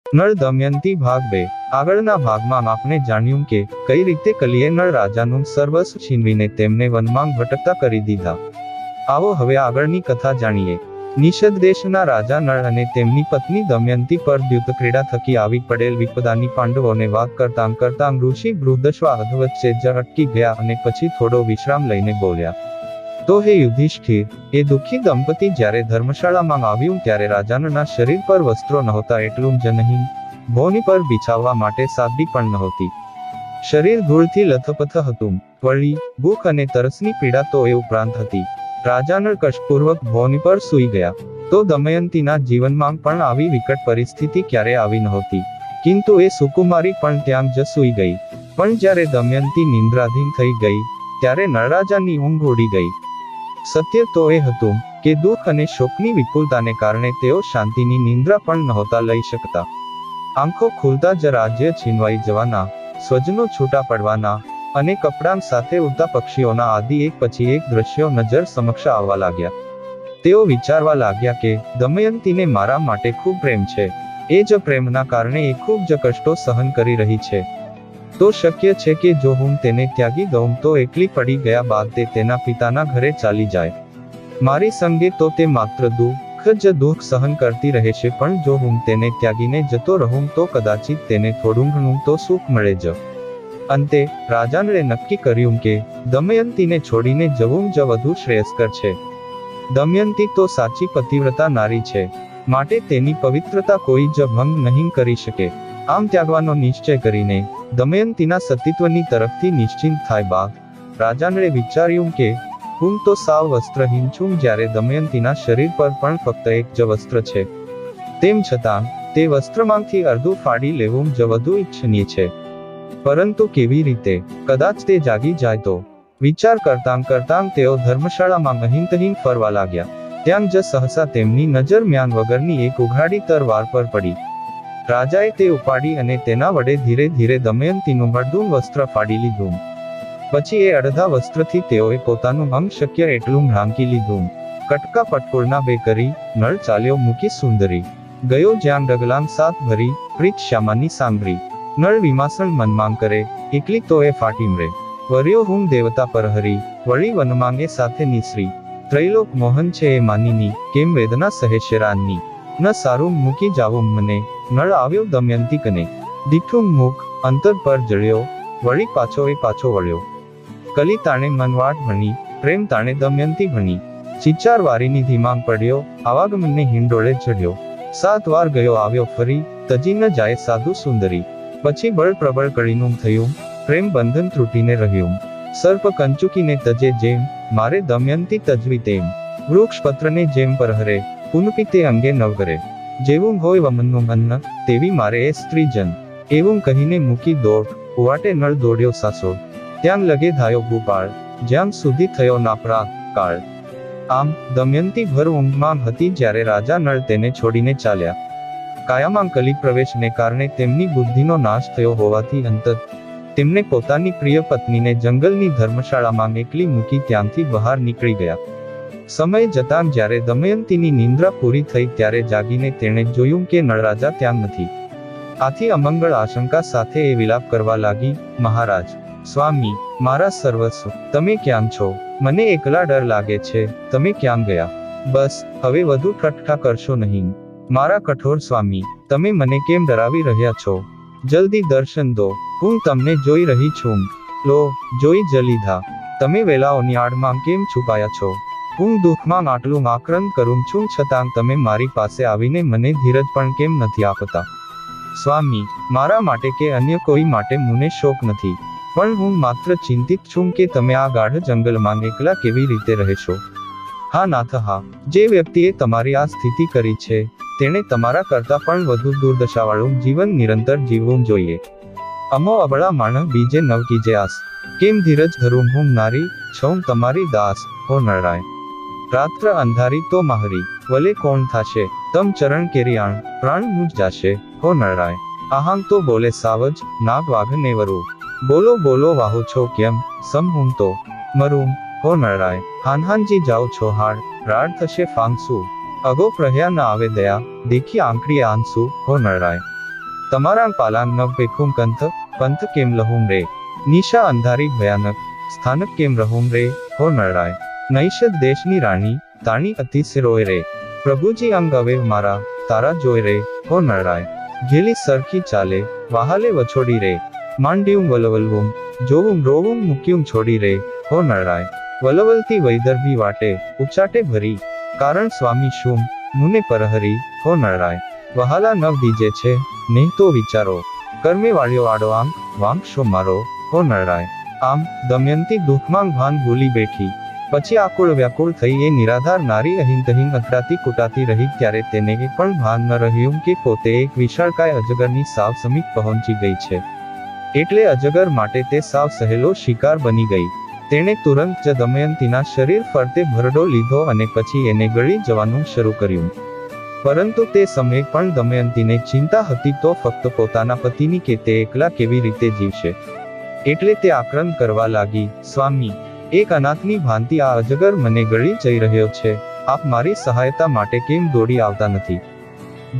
નળ દમયંતી ભાગ 2 આગળના ભાગમાં આપણે જાણ્યું કે કઈ રીતે કલીએ નળ રાજાનું સર્વસ્વ છીનવીને તેમને વનમાં ભટકતા કરી દીધા। આવો હવે આગળની કથા જાણીએ। નિષદ દેશના રાજા નળ અને તેમની પત્ની દમયંતી પર દ્યુતક્રીડા થકી આવી પડેલ વિપદાની પાંડવોને વાત કરતાં કરતાં ઋષિ બૃહદશ્વા અધવચ્ચે જ અટકી ગયા અને પછી થોડો વિશ્રામ લઈને બોલ્યા, તો હે યુધિષ્ઠિર, એ દુઃખી દંપતી જ્યારે ધર્મશાળામાં આવ્યું ત્યારે રાજાના શરીર પર વસ્ત્રો નહોતા, એટલું જ નહીં, ભોની પર બિછાવવા માટે સાદડી પણ નહોતી। શરીર ધૂળથી લથપથ હતું, વળી ભૂખ અને તરસની પીડા તો એ ઉપરાંત હતી। રાજા નળ કષ્ટપૂર્વક ભોની પર સૂઈ ગયા। તો દમયંતીના જીવનમાં પણ આવી વિકટ પરિસ્થિતિ ક્યારે આવી નહોતી, કિંતુ એ સુકુમારી પણ ત્યાં જ સૂઈ ગઈ। પણ જ્યારે દમયંતી નિંદ્રાધીન થઈ ગઈ ત્યારે નળરાજાની ઊંઘ ઉડી ગઈ। સત્ય તો એ હતું કે દુઃખ અને શોકની વિપુલતાને કારણે તેઓ શાંતિની નિંદ્રા પણ નહોતા લઈ શકતા। આંખો ખુલતા જ રાજ્ય છીનવાઈ જવાના, સ્વજનો છૂટા પડવાના અને કપડાં સાથે ઉડતા પક્ષીઓના આદિ એક પછી એક દ્રશ્યો નજર સમક્ષ આવવા લાગ્યા। તેઓ વિચારવા લાગ્યા કે દમયંતીને મારા માટે ખૂબ પ્રેમ છે, એ જ પ્રેમના કારણે એ ખૂબ જ કષ્ટો સહન કરી રહી છે। તો શક્ય છે કે જો હું તેને ત્યાગી દઉં તો એકલી પડી ગયા બાદ તે તેના પિતાના ઘરે ચાલી જાય। મારી સંગે તો તે માત્ર દુઃખ જ દુઃખ સહન કરતી રહેશે, પણ જો હું તેને ત્યાગીને જતો રહું તો કદાચિત તેને થોડું ઘણું તો સુખ મળે જ। અંતે રાજાનળે નક્કી કર્યું કે દમયંતીને છોડીને જવું જ વધુ શ્રેયસ્કર છે। દમયંતી તો સાચી પતિવ્રતા નારી છે, માટે તેની પવિત્રતા કોઈ જ ભંગ નહીં કરી શકે। આમ ત્યાગવાનો નિશ્ચય કરીને દમયંતીના સતીત્વની તરફથી નિશ્ચિંત થાય બાદ રાજાનળે વિચાર્યું કે હું તો સાવ વસ્ત્રહીન છું, જ્યારે દમયંતીના શરીર પર પણ ફક્ત એક જ વસ્ત્ર છે, તેમ છતાં તે વસ્ત્રમાંથી અડધું ફાડી લેવું જ વધુ ઈચ્છનીય છે। પરંતુ કેવી રીતે? કદાચ તે જાગી જાય તો? વિચાર કરતાં કરતાં તેઓ ધર્મશાળામાં અહીં તહીં ફરવા લાગ્યા। ત્યાં જ સહસા તેમની નજર મ્યાન વગરની એક ઉઘાડી તરવાર પર પડી। રાજાએ તે ઉપાડી અને તેના વડે ધીરે ધીરે દમયંતીનું અડધું વસ્ત્ર ફાડી લીધું। પછી એ અડધા વસ્ત્રથી તેઓએ પોતાનું અંગ શક્ય એટલું ઢાંકી લીધું। કટકા પટકોળના બે કરી નળ ચાલ્યો મૂકી સુંદરી, ગયો જ્યાં ડગલાંગ સાત ભરી પ્રીત શ્યામાની સાંભળી। નળ વિમાસણ મનમાંગ કરે, એકલી તો એ ફાટી મરે, વર્યો હું દેવતા પર હરી, વળી વનમાંગે સાથે નિસરી। ત્રૈલોક મોહન છે એ માનીની, કેમ વેદના સહેશે રાનની, ન સારું મૂકી જાવું મને, નળ આવ્યો દમયંતી કને, દીઠું મુખ અંતર પર જળ્યો, વળી પાછો એ પાછો વળ્યો। કલી તાણે મનવાટ ભણી, પ્રેમ તાણે દમયંતી ભણી, ચિચાર વારીની ધીમાંગ પડ્યો, આવાગમનને હિંડોળે ચઢ્યો। 7 વાર ગયો આવ્યો ફરી, તજી ન જાય સાધુ સુંદરી, પછી બળ પ્રબળ કળીનું થયું, પ્રેમ બંધન તૂટીને રહ્યું। સર્પ કંચુકીને તજે જેમ, મારે દમયંતી તજવી તેમ, વૃક્ષ પત્રને જેમ પરહરે, પુનપી તે અંગે નવગરે, જેવું હોય વમનનું અન્ન, તેવી મારે એ સ્ત્રીજન। એવું કહીને મૂકી દોટ, કુવાટે નળ દોડ્યો સાસોડ, ત્યાં લગે ધાયો ભૂપાળ, જ્યાં સુધી થયો નાપરાગ કાળ। આમ દમયંતી ભર ઊંઘમાં હતી જ્યારે રાજા નળ તેને છોડીને ચાલ્યા। કાયામાં કલી પ્રવેશને કારણે તેમની બુદ્ધિનો નાશ થયો હોવાથી અંતત તેમને પોતાની પ્રિય પત્નીને જંગલની ધર્મશાળામાં એકલી મૂકી ત્યાંથી બહાર નીકળી ગયા। સમય જતાં જ્યારે દમયંતીની નિંદ્રા પૂરી થઈ ત્યારે જાગીને તેણે જોયું કે નળરાજા ત્યાં નથી। આથી અમંગળ આશંકા સાથે એ વિલાપ કરવા લાગી, મહારાજ, સ્વામી, મારા સર્વસ્વ, તમે ક્યાં છો? મને એકલા ડર લાગે છે, તમે ક્યાં ગયા? બસ હવે વધુ ઠઠ્ઠા કરશો નહીં, મારા કઠોર સ્વામી, તમે મને કેમ ડરાવી રહ્યા છો? જલ્દી દર્શન દો, હું તમને જોઈ રહી છું। લો, જોઈ જ લીધા, તમે વેલાઓની આડમાં કેમ છુપાયા છો? હું દુઃખમાં આટલું આક્રંદ કરું છું છતાં તમે મારી પાસે આવીને મને ધીરજ પણ કેમ નથી આપતા? સ્વામી, મારા માટે કે અન્ય કોઈ માટે મને શોક નથી, પણ હું માત્ર ચિંતિત છું કે તમે આ ગાઢ જંગલમાં એકલા કેવી રીતે રહેશો? હા નાથ હા, જે વ્યક્તિએ તમારી આ સ્થિતિ કરી છે તેણે તમારા કરતા પણ વધુ દુર્દશાવાળું જીવન નિરંતર જીવવું જોઈએ। અમો અબળા માણસ બીજે નવ કીજે આસ, કેમ ધીરજ ધરું હું નારી, છું તમારી દાસ, હો નળરાય। રાત્ર અંધારી તો માહરી, વલે કોણ થાશે, તમ ચરણ કેરિયાણ, પ્રાણ મુજ જાશે, હો નળરાય। આહાંગ તો બોલે સાવજ, નાગ વાઘ ને વરુ, બોલો બોલો વાહો છો કેમ, સમ હું તો મરું, હો નળરાય। હાનહાનજી જાઓ છો હાડ, રાડ થશે ફાંગસુ, અગો પ્રહ્યા ન આવે દયા, દેખી આંકડી આંસુ, હો નળરાય। તમારા પાલાંગ નવ પેખું કંથ પંથ કેમ લહુમ રે, નિશા અંધારી ભયાનક સ્થાનક કેમ રહુમ રે, હો નળરાય. નૈષદ દેશની રાણી તાણી અતિ સિરોય રે, પ્રભુજી અંગ અવેવ મારા તારા જોય રે, હો નળરાય. ઘેલી સરખી ચાલે વાહાલે વછોડી રે, માંડ્યું વલવલવું જોવું રોવું મૂક્યું છોડી રે, હો નળરાય. વલવલતી વૈદર્ભી વાટે ઉચાટે ભરી, કારણ સ્વામી શુમ મુને પરહરી, હો નળરાય. વહાલા નવ દીજે છે નહીં તો વિચારો, કર્મે વાળ્યો આડો આંક વાંક શો મારો, હો નળરાય. આમ દમયંતી દુઃખમાં ભાન ભૂલી બેઠી, પછી આકુળ વ્યાકુળ થઈ એ નિરાધાર નારી અહીં તહીં અથડાતી કૂટાતી રહી, ત્યારે તેને એ પણ ભાન ન રહ્યું કે પોતે એક વિશાળકાય અજગરની સાવ સમીપ પહોંચી ગઈ છે. એટલે અજગર માટે તે સાવ સહેલો શિકાર બની ગઈ. તેણે તુરંત જ દમયંતીના શરીર ફરતે ભરડો લીધો અને પછી એને ગળી જવાનું શરૂ કર્યું. પરંતુ તે સમયે પણ દમયંતીને ચિંતા હતી તો ફક્ત પોતાના પતિની કે તે એકલા કેવી રીતે જીવશે. એટલે તે આક્રંદ કરવા લાગી, સ્વામી, એક અનાથની ભાંતિ આ અજગર મને ગળી જઈ રહ્યો છે, આપ મારી સહાયતા માટે કેમ દોડી આવતા નથી?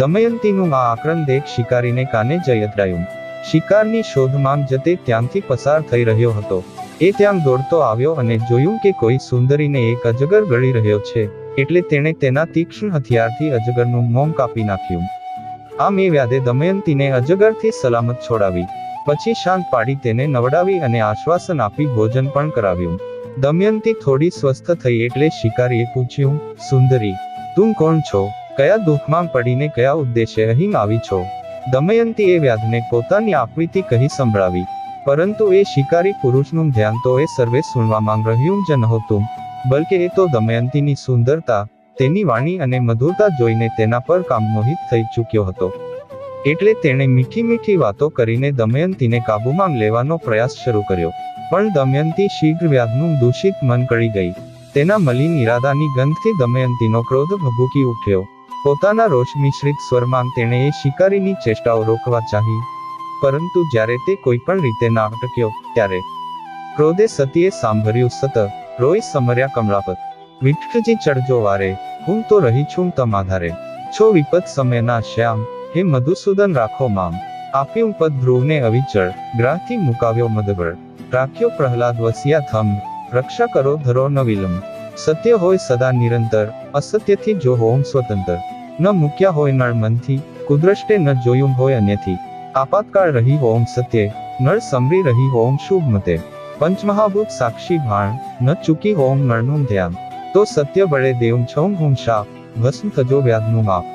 દમયંતીનું આ આક્રંદ એક શિકારીને કાને જઈ અથડાયું. શિકારની શોધમાં જ તે ત્યાંથી પસાર થઈ રહ્યો હતો. એ ત્યાં દોડતો આવ્યો અને જોયું કે કોઈ સુંદરીને એક અજગર ગળી રહ્યો છે, એટલે તેણે તેના તીક્ષ્ણ હથિયારથી અજગરનું મોં કાપી નાખ્યું. આમ એ વ્યાધે દમયંતીને અજગરથી સલામત છોડાવી, પછી શાંત પાડી તેને નવડાવી અને આશ્વાસન આપી ભોજન પણ કરાવ્યું. દમયંતી થોડી સ્વસ્થ થઈ એટલે શિકારીએ પૂછ્યું, સુંદરી, તું કોણ છો? કયા દુઃખમાં પડીને કયા ઉદ્દેશે અહીં આવી છો? દમયંતી એ વ્યાધને પોતાની આકૃતિ કહી સંભળાવી. પરંતુ એ શિકારી પુરુષનું ધ્યાન તો એ સર્વે સુણવા માંગ રહ્યું જ નહોતું, બલકે એ તો દમયંતીની સુંદરતા, તેની વાણી અને મધુરતા જોઈને તેના પર કામમોહિત થઈ ચૂક્યો હતો. એટલે તેણે મીઠી મીઠી વાતો કરીને દમયંતીને કાબૂમાં લેવાનો પ્રયાસ શરૂ કર્યો. પણ દમયંતી શીઘ્ર વ્યાધનું દૂષિત મન કળી ગઈ. તેના મલિન ઈરાદાની ગંધથી દમયંતીનો ક્રોધ ભભૂકી ઉઠ્યો. પોતાના રોષ મિશ્રિત સ્વરમાં તેણે એ શિકારીની ચેષ્ટાઓ રોકવા ચાહી, પરંતુ જ્યારે તે કોઈ પણ રીતે ના અટક્યો, ત્યારે ક્રોધે સતીએ સાંભળ્યું, સત રોય સમર્યા કમળાપત, વિઠ્ઠજી ચડજો વારે, હું તો રહી છું તમ આધારે, છો વિપત સમયના શ્યામ, હે મધુસૂદન રાખો મામ. આપ્યું પદ ધ્રુવને અવિચળ, ગ્રાહથી મુકાવ્યો મદબળ, રાખ્યો પ્રહલાદ વસિયા થમ, રક્ષા કરો ધરો ન વિલંબ. સત્ય હોય સદા નિરંતર, અસત્યથી જો હોમ સ્વતંત્ર, ન મૂક્યા હોય નળ મનથી, કુદ્રષ્ટે ન જોયું હોય અન્યથી. આપાતકાળ રહી હોમ સત્ય, નળ સમરી રહી હોમ શુભ મતે, પંચમહાભૂત સાક્ષી ભાણ, ન ચૂકી હોમ નળનું ધ્યાન, તો સત્ય બળે દેવ છૌ હું શાપ, ભસ્મ થજો વ્યાધનું માપ.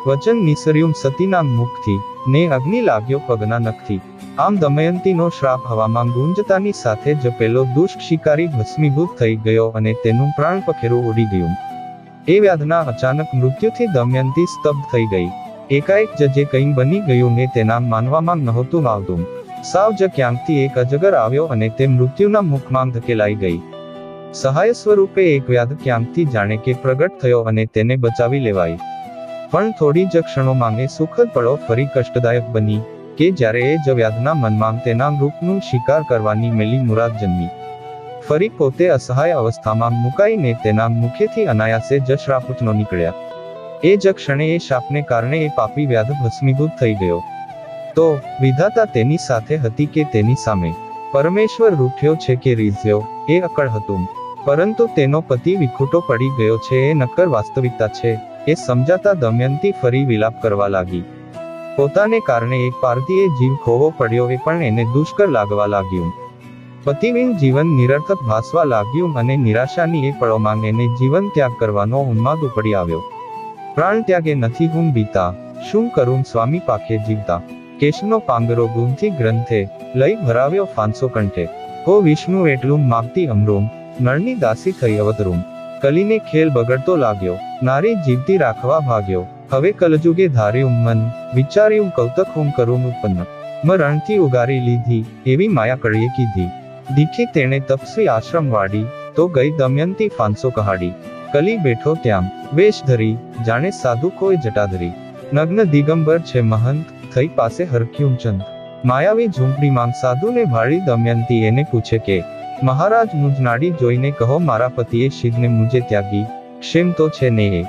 વચન નિસર્યું સતીના મુખથી, ને અગ્નિ લાગ્યો પગના નખથી. આમ દમયંતીનો શ્રાપ હવામાં ગુંજતાની સાથે જ પેલો દુષ્ટ શિકારી ભસ્મીભૂત થઈ ગયો અને તેનું પ્રાણ પખેરું ઉડી ગયું. એ વ્યાધના અચાનક મૃત્યુથી દમયંતી સ્તબ્ધ થઈ ગઈ. એકાએક જે કંઈ બની ગયું ને તેના માનવામાં નહોતું આવતું. સાવ જ ક્યાંકથી એક અજગર આવ્યો અને તે મૃત્યુના મુખમાં ધકેલાઈ ગઈ. સહાય સ્વરૂપે એક વ્યાધ ક્યાંકથી જાણે કે પ્રગટ થયો અને તેને બચાવી લેવાઈ. પણ થોડી જ ક્ષણોમાં એ સુખદ પળો ફરી કષ્ટદાયક બની, કે જ્યારે એ જ વ્યાધના મનમાં તેના રૂપનું શિકાર કરવાની મેલી મુરાદ જન્મી. ફરી પોતે અસહાય અવસ્થામાં મુકાઈને તેના મુખેથી અનાયાસે જ શ્રાપુચનો નીકળ્યા. એ જ ક્ષણે એ શાપને કારણે એ પાપી વ્યાધ ભસ્મીભૂત થઈ ગયો. તો વિધાતા તેની સાથે હતી કે તેની સામે? પરમેશ્વર રૂઠ્યો છે કે રીઝ્યો, એ અકળ હતું. પરંતુ તેનો પતિ વિખૂટો પડી ગયો છે એ નક્કર વાસ્તવિકતા છે, એ સમજાતા દમયંતી ફરી વિલાપ કરવા લાગી. પોતાને કારણે એક પારધીએ જીવ ખોવો પડ્યો એ પણ એને દુષ્કર લાગવા લાગ્યું. પતિવિન જીવન નિરર્થક ભાસવા લાગ્યું અને નિરાશાની એ પળોમાં એને જીવન ત્યાગ કરવાનો ઉન્માદ ઉપડી આવ્યો. પ્રાણ ત્યાગે નથી હું બીતા, શું કરું સ્વામી પાખે જીવતા. કેશનો પાંગરો ગુમથી ગ્રંથે, લઈ ભરાવ્યો ફાંસો કંઠે. હો વિષ્ણુ એટલું માગતી અમરૂમ, નળની દાસી થઈ અવતરૂમ. કલીને ખેલ બગડતો લાગ્યો, નારી જીવતી રાખવા ભાગ્યો. હવે કલજુગે ધાર્યું મન, વિચાર્યું કૌતક હું કરું ઉત્પન્ન. રણથી ઉગારી લીધી, એવી માયા કળીએ કીધી. દીખી તેણે તપસ્વી આશ્રમ વાડી, તો ગઈ દમયંતી ફાંસો કહાડી. કલી બેઠો ત્યાં, વેશ ધરી, જાણે સાધુ કોઈ જટાધરી. નગ્ન દિગંબર છે મહંત, થઈ પાસે હરખ્યું ચંદ. માયાવી ઝૂંપડીમાં સાધુને ભાળી દમયંતી એને પૂછે કે, મહારાજ મુજ નાડી જોઈને કહો મારા પતિએ શિવને મુજે ત્યાગી, ક્ષેમ તો છે ને એ.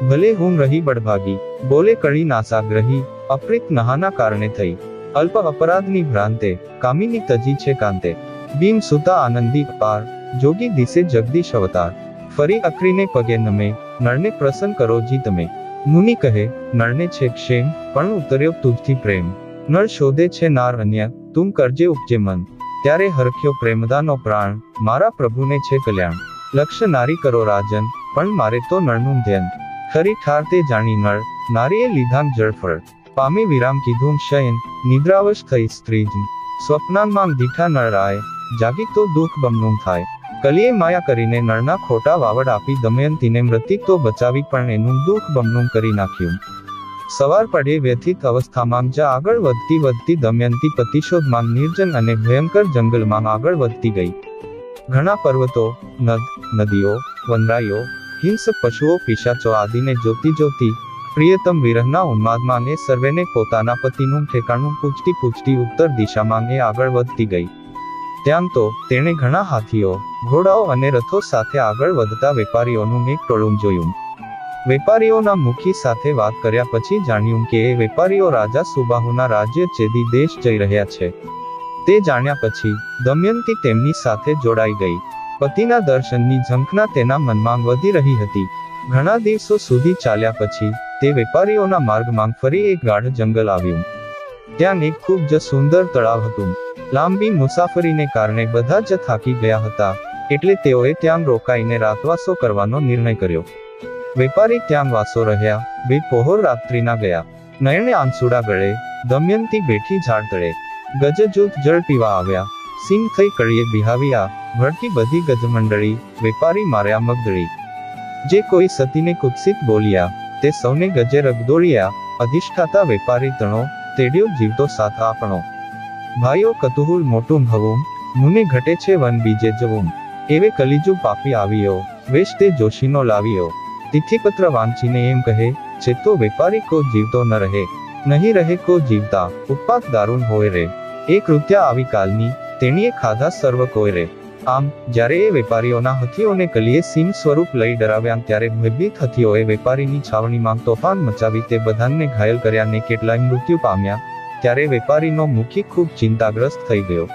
ભલે હું રહી બળભાગી, બોલે કળી નાસાગ્રહી, અપ્રિત નહાના કારણે થઈ, અલ્પ અપરાધની ભ્રાંતે, કામિની તજી છે કાંતે, ભીમ સુતા આનંદી અપાર, જોગી દિશે જગદીશ અવતાર, ફરી અક્રીને પગે નમે, નળને પ્રસન્ન કરો જી તમે, મુનિ કહે, નળને છે ક્ષેમ, પણ ઉતર્યો તુજથી પ્રેમ, નળ શોધે છે નાર અન્ય, તું કરજે ઉપજે મન, ત્યારે હરખ્યો પ્રેમદાનો પ્રાણ, મારા પ્રભુને છે કલ્યાણ, લક્ષ્ય નારી કરો રાજન, પણ મારે તો નળનું ધ્યાન, ખરી ઠાર તે જાણી નળ, નારીએ લીધાં જળફળ, પામે વિરામ કીધું શયન, નિદ્રાવશ થઈ સ્ત્રીજ, સ્વપ્નામાં દીઠા નળ રાય, જાગી તો દુઃખ બમણું થાય, કલીએ માયા કરીને નળના ખોટા વાવડ આપી દમયંતીને મૃત્યુ તો બચાવી પણ એનું દુઃખ બમણું કરી નાખ્યું. સવાર પડે વ્યથિત અવસ્થામાં જ આગળ વધતી દમયંતી પ્રતિશોધમાં નિર્જન અને ભયંકર જંગલમાં આગળ વધતી ગઈ. ઘણા પર્વતો, નદીઓ, વનરાઈઓ, હિંસક પશુઓ, પિશાચો આદિને જોતી પ્રિયતમ વિરહના ઉન્માદમાં એ સર્વેને પોતાના પતિનું ઠેકાણું પૂછતી ઉત્તર દિશામાં એ આગળ વધતી ગઈ. ત્યાં તો તેણે ઘણા હાથીઓ, ઘોડાઓ અને રથો સાથે આગળ વધતા વેપારીઓનું એક ટોળું જોયું. વેપારીઓના મુખી સાથે વાત કર્યા પછી જાણ્યું કે એ વેપારીઓ રાજા સુબાહુના રાજ્ય ચેદી દેશ જઈ રહ્યા છે. તે જાણ્યા પછી દમયંતી તેમની સાથે જોડાઈ ગઈ. પતિના દર્શનની ઝંખના તેના મનમાં વધી રહી હતી. ઘણા દિવસો સુધી ચાલ્યા પછી તે વેપારીઓના માર્ગમાં ફરી એક ગાઢ જંગલ આવ્યું. ત્યાં એક ખૂબ જ સુંદર તળાવ હતું. લાંબી મુસાફરીને કારણે બધા જ થાકી ગયા હતા, એટલે તેઓએ ત્યાં રોકાઈને રાતવાસો કરવાનો નિર્ણય કર્યો. વેપારી ત્યાં વાસો રહ્યા. બે પહોર રાત્રિના ગયા. નયને આંસુડા ગળે, દમયંતી બેઠી ઝાડ તળે, ગજજૂથ જળ પીવા આવ્યા. સિંહ થઈ કળીએ બિહાવ્યા, ભડકી બધી ગજમંડળી, વેપારી માર્યા મગદળી. જે કોઈ સતીને કુત્સિત બોલ્યા, તે સૌને ગજે રગદોળ્યા. અધિષ્ઠાતા વેપારી તણો, તેડ્યો જીવતો સાથ આપણો. ભાઈઓ કતુહુલ મોટું ભવું, મુને ઘટે છે વન બીજે જવું. એવે કલિજુ પાપી આવ્યો, વેશ તે જોશીનો લાવ્યો. તિથિપત્ર વાંચીને એમ કહે, ચેતો વેપારી કો જીવતો ન રહે, નહીં રહે કો જીવતા, ઉત્પાત દારૂણ હોય રે. એ કૃત્યા આવી કાલની, તેણીએ ખાધા સર્વ કોઈ રે. આમ જ્યારે એ વેપારીઓના હથિયોને કલીએ સિંહ સ્વરૂપ લઈ ડરાવ્યા, ત્યારે ભયભીત હથિયોએ વેપારીની છાવણીમાં તોફાન મચાવી તે બધાને ઘાયલ કર્યા ને કેટલાય મૃત્યુ પામ્યા. ત્યારે વેપારીનો મુખી ખૂબ ચિંતાગ્રસ્ત થઈ ગયો.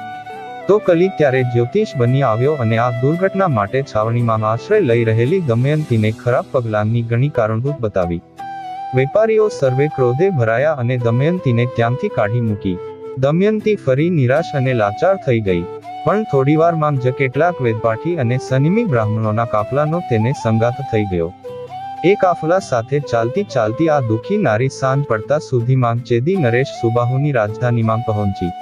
તો કલી ત્યારે જ્યોતિષ બની આવ્યો અને આ દુર્ઘટના માટે છાવણીમાં આશ્રય લઈ રહેલી દમયંતીને ખરાબ પગલાંની ઘણી કારણભૂત બતાવી. વેપારીઓ સર્વે ક્રોધે ભરાયા અને દમયંતીને ત્યાંથી કાઢી મૂકી. દમયંતી ફરી નિરાશ અને લાચાર થઈ ગઈ. પણ થોડીવારમાં જ કેટલાક વેદપાઠી અને સનિમી બ્રાહ્મણોના કાફલાનો તેને સંગાથ થઈ ગયો. એ કાફલા સાથે ચાલતી આ દુઃખી નારી સાંજ પડતા સુધીમાં ચેદી નરેશ સુબાહુની રાજધાનીમાં પહોંચી.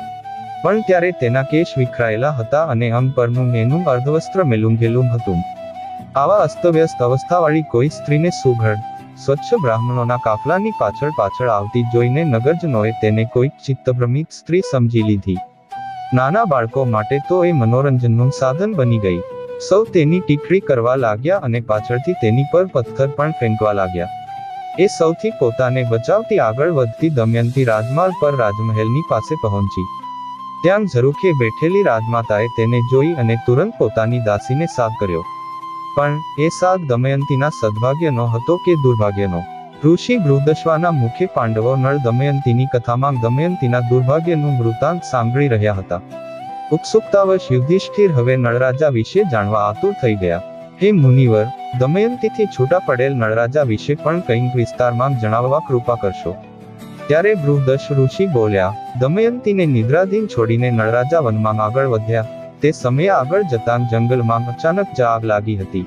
પણ ત્યારે તેના કેશ વિખરાયેલા હતા અને અંગ પરનું એનું અર્ધવસ્ત્ર મેલુંઘેલું હતું. આવા અસ્તવ્યસ્ત અવસ્થાવાળી કોઈ સ્ત્રીને સુઘડ, સ્વચ્છ બ્રાહ્મણોના કાફલાની પાછળ આવતી જોઈને નગરજનોએ તેને કોઈક ચિત્તભ્રમિત સ્ત્રી સમજી લીધી. નાના બાળકો માટે તો એ મનોરંજનનું સાધન બની ગઈ. સૌ તેની ટીકડી કરવા લાગ્યા અને પાછળથી તેની પર પથ્થર પણ ફેંકવા લાગ્યા. એ સૌથી પોતાને બચાવતી આગળ વધતી દમયંતી રાજમાર્ગ પર રાજમહેલની પાસે પહોંચી. ત્યાં ઝરૂખે બેઠેલી રાજમાતાએ તેને જોઈ અને તુરંત પોતાની દાસીને સાદ કર્યો. પણ એ સાદ દમયંતીના સદભાગ્યનો હતો કે દુર્ભાગ્યનો? ઋષિ બૃહદશ્વાના મુખે પાંડવો નળ દમયંતીની કથામાં દમયંતીના દુર્ભાગ્યનું વૃત્તાંત સાંભળી રહ્યા હતા. ઉત્સુકતાવશ યુધિષ્ઠિર હવે નળરાજા વિશે જાણવા આતુર થઈ ગયા. હે મુનિવર, દમયંતીથી છૂટા પડેલ નળરાજા વિશે પણ કંઈક વિસ્તારમાં જણાવવા કૃપા કરશો. ત્યારે બૃહદશ ઋષિ બોલ્યા, દમયંતીને નિદ્રાધીન છોડીને નળરાજા વનમાં આગળ વધ્યા. તે સમયે આગળ જતાં જંગલમાં અચાનક જ આગ લાગી હતી.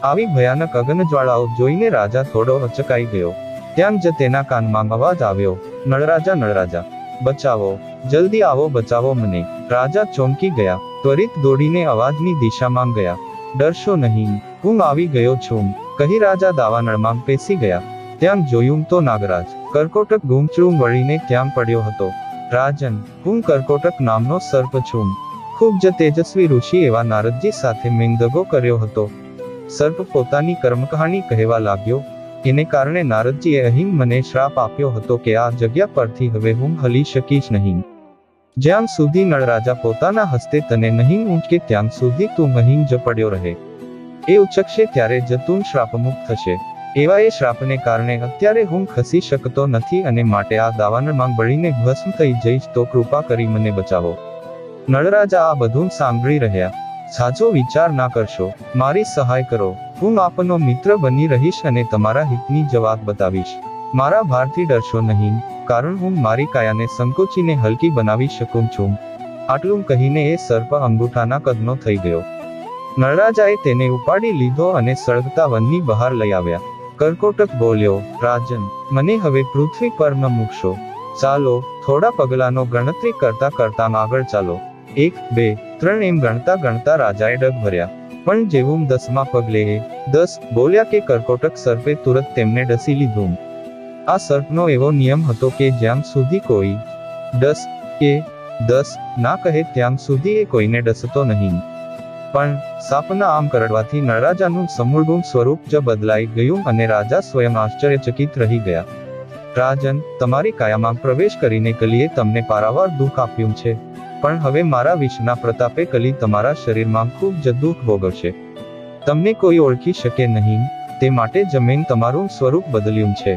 આવી ભયાનક અગ્નિજ્વાળાઓ જોઈને રાજા થોડો અચકાઈ ગયો. ત્યાં જ તેના કાનમાં અવાજ આવ્યો, નળરાજા નળરાજા, બચાવો, જલ્દી આવો, બચાવો મને. રાજા ચોંકી ગયા. ત્વરિત દોડીને અવાજની દિશામાં ગયા. ડરશો નહીં, હું આવી ગયો છું, કહી રાજા દાવાનળમાં પેસી ગયા. ત્યાં જોયું તો નાગરાજ કરકોટક ગૂંચળું વળીને ત્યાં પડ્યો હતો. રાજન, હું કરકોટક નામનો સર્પ છું. ખૂબ જ તેજસ્વી ઋષિ એવા નારદજી સાથે મેં દગો કર્યો હતો. સર્પ પોતાની કર્મકહાણી કહેવા લાગ્યો. એને કારણે નારદજીએ અહીં મને શ્રાપ આપ્યો હતો કે આ જગ્યા પરથી હવે હું હલી શકીશ નહીં. જ્યાં સુધી નળરાજા પોતાના હસ્તે તને નહીં ઊંચકે ત્યાં સુધી તું અહીં જ પડ્યો રહે. એ ઉચકશે ત્યારે જ તું શ્રાપમુક્ત થશે. એવા એ શ્રાપને કારણે અત્યારે હું ખસી શકતો નથી અને માટે આ દાવાનળમાં બળીને ભસ્મ થઈ જઈશ, તો કૃપા કરી મને બચાવો. નળરાજા આ બધું સાંભળી રહ્યા. સાચો વિચાર ના કરશો, મારી સહાય કરો. હું આપનો મિત્ર બની રહીશ અને તમારા હિતની જ વાત બતાવીશ. મારા ભારથી ડરશો નહીં, કારણ હું મારી કાયાને સંકોચીને હલકી બનાવી શકું છું. આટલું કહીને એ સર્પ અંગૂઠાના કદનો થઈ ગયો. નળરાજાએ તેને ઉપાડી લીધો અને સળગતા વનની બહાર લઈ આવ્યા. કર્કોટક બોલ્યો, રાજન, મને હવે પૃથ્વી પર ન મૂકશો. ચાલો, થોડા પગલાંનો ગણતરી કરતા કરતા આગળ ચાલો. 1, 2, 3 એમ ગણતા ગણતા રાજાએ ડગ ભર્યા. પણ જેવું 10મા પગલે 10 બોલ્યા કે કર્કોટક સર્પે તુરત તેમને ડસી લીધું. આ સર્પનો એવો નિયમ હતો કે જ્યાં સુધી કોઈ 10 ના કહે ત્યાં સુધી એ કોઈને ડસતો નહીં. પણ સાપના આમ કરડવાથી નળરાજાનું સમૂળગું સ્વરૂપ જ બદલાઈ ગયું અને રાજા સ્વયં આશ્ચર્યચકિત રહી ગયા. રાજન, તમારી કાયામાં પ્રવેશ કરીને કલીએ તમને પારાવાર દુઃખ આપ્યું છે, પણ હવે મારા વિષના પ્રતાપે કલી તમારા શરીરમાં ખૂબ જ દુઃખ ભોગવશે. તમને કોઈ ઓળખી શકે નહીં, તે માટે જમીન તમારું સ્વરૂપ બદલ્યું છે.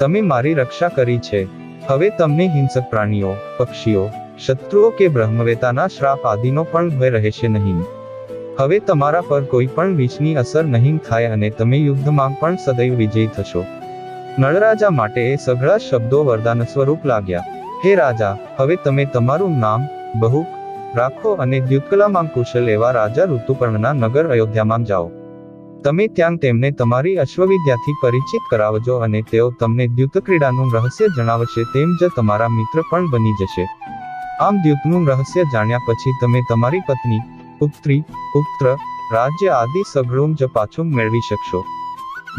તમે મારી રક્ષા કરી છે. હવે તમને હિંસક પ્રાણીઓ, પક્ષીઓ, શત્રુઓ કે બ્રહ્મવેતાના શ્રાપ આદિનો પણ ભય રહેશે નહીં. હવે તમારા પર કોઈ પણ વિષની અસર નહીં થાય અને તમે યુદ્ધમાં પણ સદૈવ વિજયી થશો. નળરાજા માટે એ સઘળા શબ્દો વરદાન સ્વરૂપ લાગ્યા. હે રાજા, હવે તમે તમારું નામ બહુક રાખો અને દ્યુતકલામાં કુશલ એવા રાજા ઋતુપર્ણના નગર અયોધ્યામાં જાઓ. તમે ત્યાં તેમને તમારી અશ્વવિદ્યાથી પરિચિત કરાવજો અને તેઓ તમને દ્યુતક્રીડાનું રહસ્ય જણાવશે, તેમ જ તમારા મિત્ર પણ બની જશે. આમ દ્યુતનું રહસ્ય જાણ્યા પછી તમે તમારી પત્ની, પુત્રી, પુત્ર, રાજ્ય આદિ સઘળું જ પાછું મેળવી શકશો.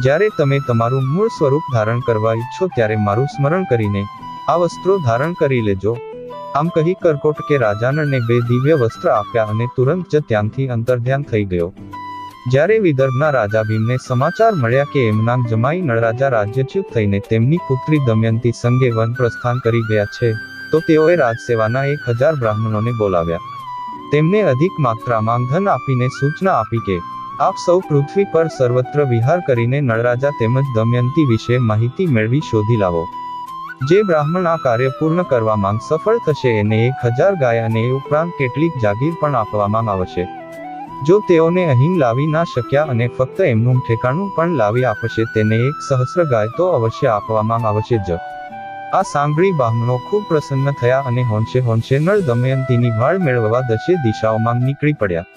જ્યારે તમે તમારું મૂળ સ્વરૂપ ધારણ કરવા ઈચ્છો ત્યારે મારું સ્મરણ કરીને આ વસ્ત્રો ધારણ કરી લેજો. આમ કહી કર્કોટકે રાજાનળને 2 દિવ્ય વસ્ત્ર આપ્યા અને તુરંત જ ત્યાંથી અંતર્ધ્યાન થઈ ગયો. જ્યારે વિદર્ભના રાજા ભીમને સમાચાર મળ્યા કે એમના જમાઈ નળરાજા રાજ્યચ્યુત થઈને તેમની પુત્રી દમયંતી સંગે વન પ્રસ્થાન કરી ગયા છે, તો તેઓએ રાજસેવાના 1000 બ્રાહ્મણોને બોલાવ્યા. તેમને અધિક માત્રામાં ધન આપીને સૂચના આપી કે આપ સૌ પૃથ્વી પર સર્વત્ર વિહાર કરીને નળરાજા તેમજ દમયંતી વિશે માહિતી મેળવી શોધી લાવો. જે બ્રાહ્મણ આ કાર્ય પૂર્ણ કરવામાં સફળ થશે એને 1000 ગાય અને એ ઉપરાંત કેટલીક જાગીર પણ આપવામાં આવશે. જો તેઓને અહીં લાવી ના શક્યા અને ફક્ત એમનું ઠેકાણું પણ લાવી આપશે તેને 1,000 ગાય તો અવશ્ય આપવામાં આવશે જ. આ સાંભળી બ્રાહ્મણો ખૂબ પ્રસન્ન થયા અને હોંશે નળ દમયંતીની ભાળ મેળવવા 10 દિશાઓમાં નીકળી પડ્યા.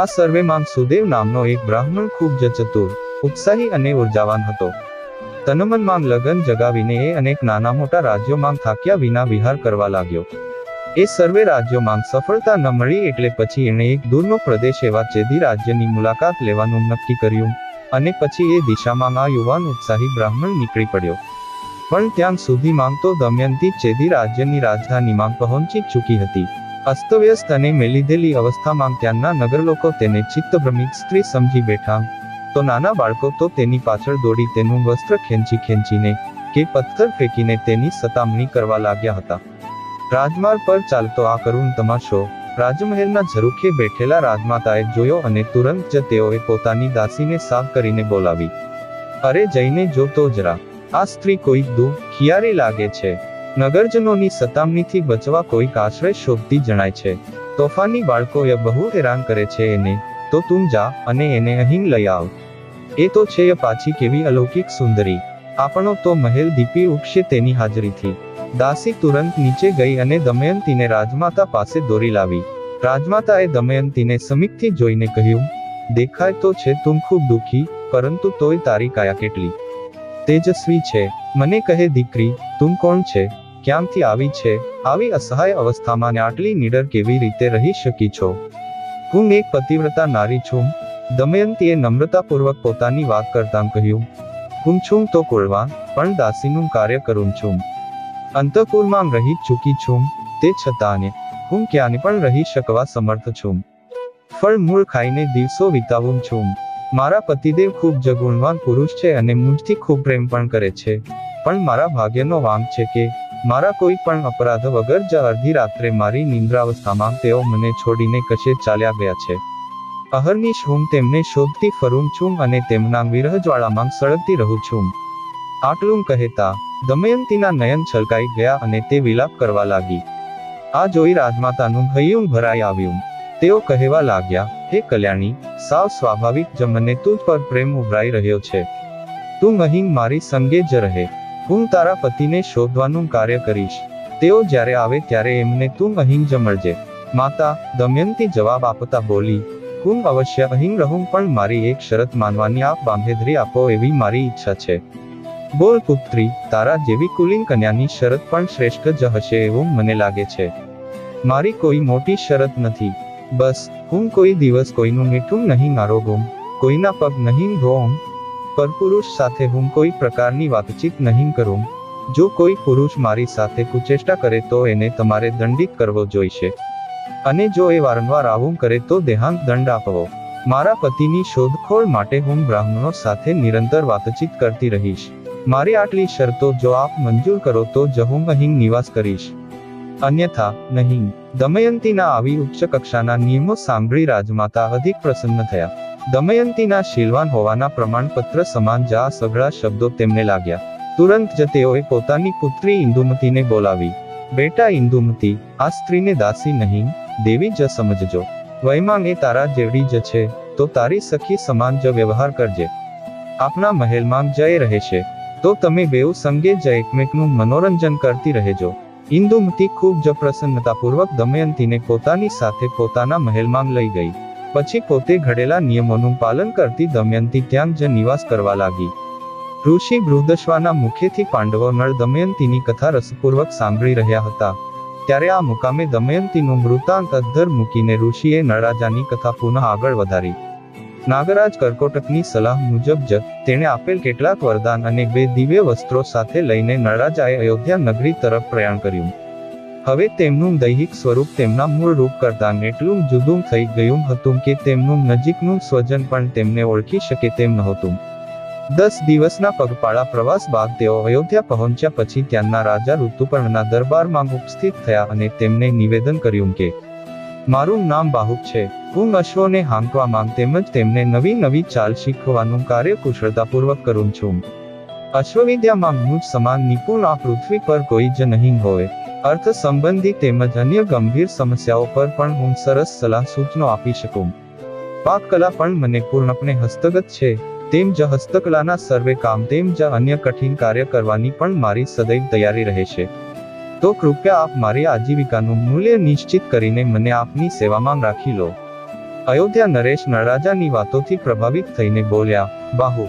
આ સર્વેમાં સુદેવ નામનો એક બ્રાહ્મણ ખૂબ જ ચતુર, ઉત્સાહી અને ઉર્જાવાન હતો. તનમનમાં લગન જગાવીને એ અનેક નાના મોટા રાજ્યોમાં થાક્યા વિના વિહાર કરવા લાગ્યો. એ સર્વે રાજ્યોમાં સફળતા ન મળી એટલે પછી એણે એક દૂરનો પ્રદેશ એવા ચેદી રાજ્યની મુલાકાત લેવાનું નક્કી કર્યું અને પછી એ દિશામાં આ યુવાન ઉત્સાહી બ્રાહ્મણ નીકળી પડ્યો. પણ ત્યાં સુધીમાં તો દમયંતી ચેદી રાજ્યની રાજધાનીમાં પહોંચી ચૂકી હતી. અસ્તવ્યસ્ત અને મેલીધેલી અવસ્થામાં ત્યાંના નગરલોકો તેને ચિત્તભ્રમિત સ્ત્રી સમજી બેઠા, તો નાના બાળકો તો તેની પાછળ દોડી તેનું વસ્ત્ર ખેંચીને કે પથ્થર ફેંકીને તેની સતામણી કરવા લાગ્યા હતા. રાજમાર્ગ પર ચાલતો આ કરુણ તમાશો રાજમહેલના ઝરૂખે બેઠેલા રાજમાતાએ જોયો અને તુરંત જ તેઓએ પોતાની દાસીને સાફ કરીને બોલાવી. અરે જઈને જો તો જરા, આ સ્ત્રી કોઈક દુખિયારી લાગે છે. નગરજનોની સતામણીથી બચવા કોઈક આશ્રય શોધતી જણાય છે. તોફાની બાળકોએ બહુ હેરાન કરે છે એને, તો તું જા અને એને અહીં લઈ આવ. એ તો છે પાછી કેવી અલૌકિક સુંદરી, આપણો તો મહેલ દીપી ઉઠશે તેની હાજરીથી. દાસી તુરંત નીચે ગઈ અને દમયંતીને રાજમાતા પાસે દોરી લાવી. રાજમાતાએ દમયંતીને સમીપથી જોઈને કહ્યું, દેખાય તો છે તું ખૂબ દુઃખી, પરંતુ તોય તારી કાયા કેટલી તેજસ્વી છે. મને કહે દીકરી, તું કોણ છે, ક્યાંથી આવી છે, આવી અસહાય અવસ્થામાં આટલી નીડર કેવી રીતે રહી શકી છો? હું એક પતિવ્રતા નારી છું. દમયંતીએ નમ્રતાપૂર્વક પોતાની વાત કરતાં કહ્યું, હું છું તો કુળવાન, પણ દાસીનું કાર્ય કરું છું. અંતઃપુરમાં રહી ચૂકી છું, તે છતાં હું ક્યાંય પણ રહી શકવા સમર્થ છું. ફળ મૂળ ખાઈને દિવસો વિતાવું છું. મારા પતિદેવ ખૂબ જ ગુણવાન પુરુષ છે અને મુજથી ખૂબ પ્રેમ પણ કરે છે, પણ મારા ભાગ્યનો વાંક છે કે મારા કોઈ પણ અપરાધ વગર જ અડધી રાત્રે મારી નિંદ્રાવસ્થામાં તેઓ મને છોડીને કશે ચાલ્યા ગયા છે. અહર્નિશ હું તેમને શોધતી ફરું છું અને તેમના વિરહ જ્વાળામાં સળગતી રહું છું. આટલું કહેતા દમયંતીના નયન છલકાઈ ગયા અને તે વિલાપ કરવા લાગી. આ જોઈ રાજમાતાનું હૈયું ભરાઈ આવ્યું. તેઓ કહેવા લાગ્યા, હે કલ્યાણી, સાવ સ્વાભાવિક જ મને તુજ પર પ્રેમ ઉભરાઈ રહ્યો છે. તું અહીં મારી સંગે જ રહે. હું તારા પતિને શોધવાનું કાર્ય કરીશ. તેઓ જ્યારે આવે ત્યારે એમને તું અહીં જ મળજે. માતા, દમયંતી જવાબ આપતા બોલી, હું અવશ્ય અહીં રહું, પણ મારી એક શરત માનવાની આપ બાંધેધરી આપો એવી મારી ઈચ્છા છે. બોલ પુત્રી, તારા જેવી કુલીન કન્યાની શરત પણ શ્રેષ્ઠ જ હશે એવું મને લાગે છે. મારી કોઈ મોટી શરત નથી. બસ, હું કોઈ દિવસ કોઈનું મીઠું નહીં આરોગું, કોઈના પગ નહીં ધોઉં, પરપુરુષ સાથે હું કોઈ પ્રકારની વાતચીત નહીં કરું. જો કોઈ પુરુષ મારી સાથે કુચેષ્ટા કરે તો એને તમારે દંડિત કરવો જોઈશે, અને જો એ વારંવાર આવું કરે તો દેહાંત દંડ આપવો. મારા પતિની શોધખોળ માટે હું બ્રાહ્મણો સાથે નિરંતર વાતચીત કરતી રહીશ. મારી આટલી શરતો જો આપ મંજૂર કરો તો જ હું અહીં નિવાસ કરીશ, અન્યથા નહીં. દમયંતીના આવી ઉચ્ચ કક્ષાના નિયમો સાંભળી રાજમાતા અધિક પ્રસન્ન થયા. દમયંતીના શીલવાન હોવાના પ્રમાણપત્ર સમાન જ આ સઘળા શબ્દો તેમને લાગ્યા. તુરંત જ તેઓએ પોતાની પુત્રી ઇન્દુમતીને બોલાવી. બેટા ઇન્દુમતી, આ સ્ત્રીને દાસી નહીં, દેવી જ સમજજો. વયમાં એ તારા જેવડી જ છે, તો તારી સખી સમાન જ વ્યવહાર કરજે. આપના મહેલમાં જય રહેશે, તો તમે બેઉ સંગે જ એકમેકનું મનોરંજન કરતી રહેજો. ઇન્દુમતી ખૂબ જ પ્રસન્નતાપૂર્વક દમયંતીને પોતાની સાથે પોતાના મહેલમાં લઈ ગઈ. પછી પોતે ઘડેલા નિયમોનું પાલન કરતી દમયંતી ત્યાં જ નિવાસ કરવા લાગી. ઋષિ બૃહદશ્વાના મુખેથી પાંડવો નળ દમયંતીની કથા રસપૂર્વક સાંભળી રહ્યા હતા. ત્યારે આ મુકામે દમયંતીનું વૃત્તાંત અદ્ધર મૂકીને ઋષિએ નળરાજાની કથા પુનઃ આગળ વધારી. નાગરાજ કર્કોટકની સલાહ મુજબ જ તેણે આપેલ કેટલાક વરદાન અને 2 દિવ્ય વસ્ત્રો સાથે લઈને નળરાજાએ અયોધ્યા નગરી તરફ પ્રયાણ કર્યું. હવે તેમનું દૈહિક સ્વરૂપ તેમના મૂળ રૂપ કરતાં એટલું જુદું થઈ ગયું હતું કે તેમનું નજીકનું સ્વજન પણ તેમને ઓળખી શકે તેમ નહોતું. 10 દિવસના પગપાળા પ્રવાસ બાદ તેઓ અયોધ્યા પહોંચ્યા. પછી ત્યાંના રાજા ઋતુપર્ણના દરબારમાં ઉપસ્થિત થયા અને તેમને નિવેદન કર્યું કે મારું નામ બાહુક છે. હું અશ્વોને હાંકવામાં તેમજ તેમને નવી નવી ચાલ શીખવવાનું કાર્ય કુશળતાપૂર્વક કરું છું. અશ્વવિદ્યામાં મુજ સમાન નિપુણ આ પૃથ્વી પર કોઈ જ નહીં હોય. અર્થ સંબંધી તેમજ અન્ય ગંભીર સમસ્યાઓ પર પણ હું સરસ સલાહ સૂચનો આપી શકું. પાકકલા પણ મને પૂર્ણપણે હસ્તગત છે. તેમ જ હસ્તકલાના સર્વે કામ તેમ જ અન્ય કઠિન કાર્ય કરવાની પણ મારી સદૈવ તૈયારી રહેશે. તો કૃપયા આપ મારી આજીવિકાનું મૂલ્ય નિશ્ચિત કરીને મને આપની સેવામાં રાખી લો. અયોધ્યા નરેશ નળરાજાની વાતોથી પ્રભાવિત થઈને બોલ્યા, બાહુ,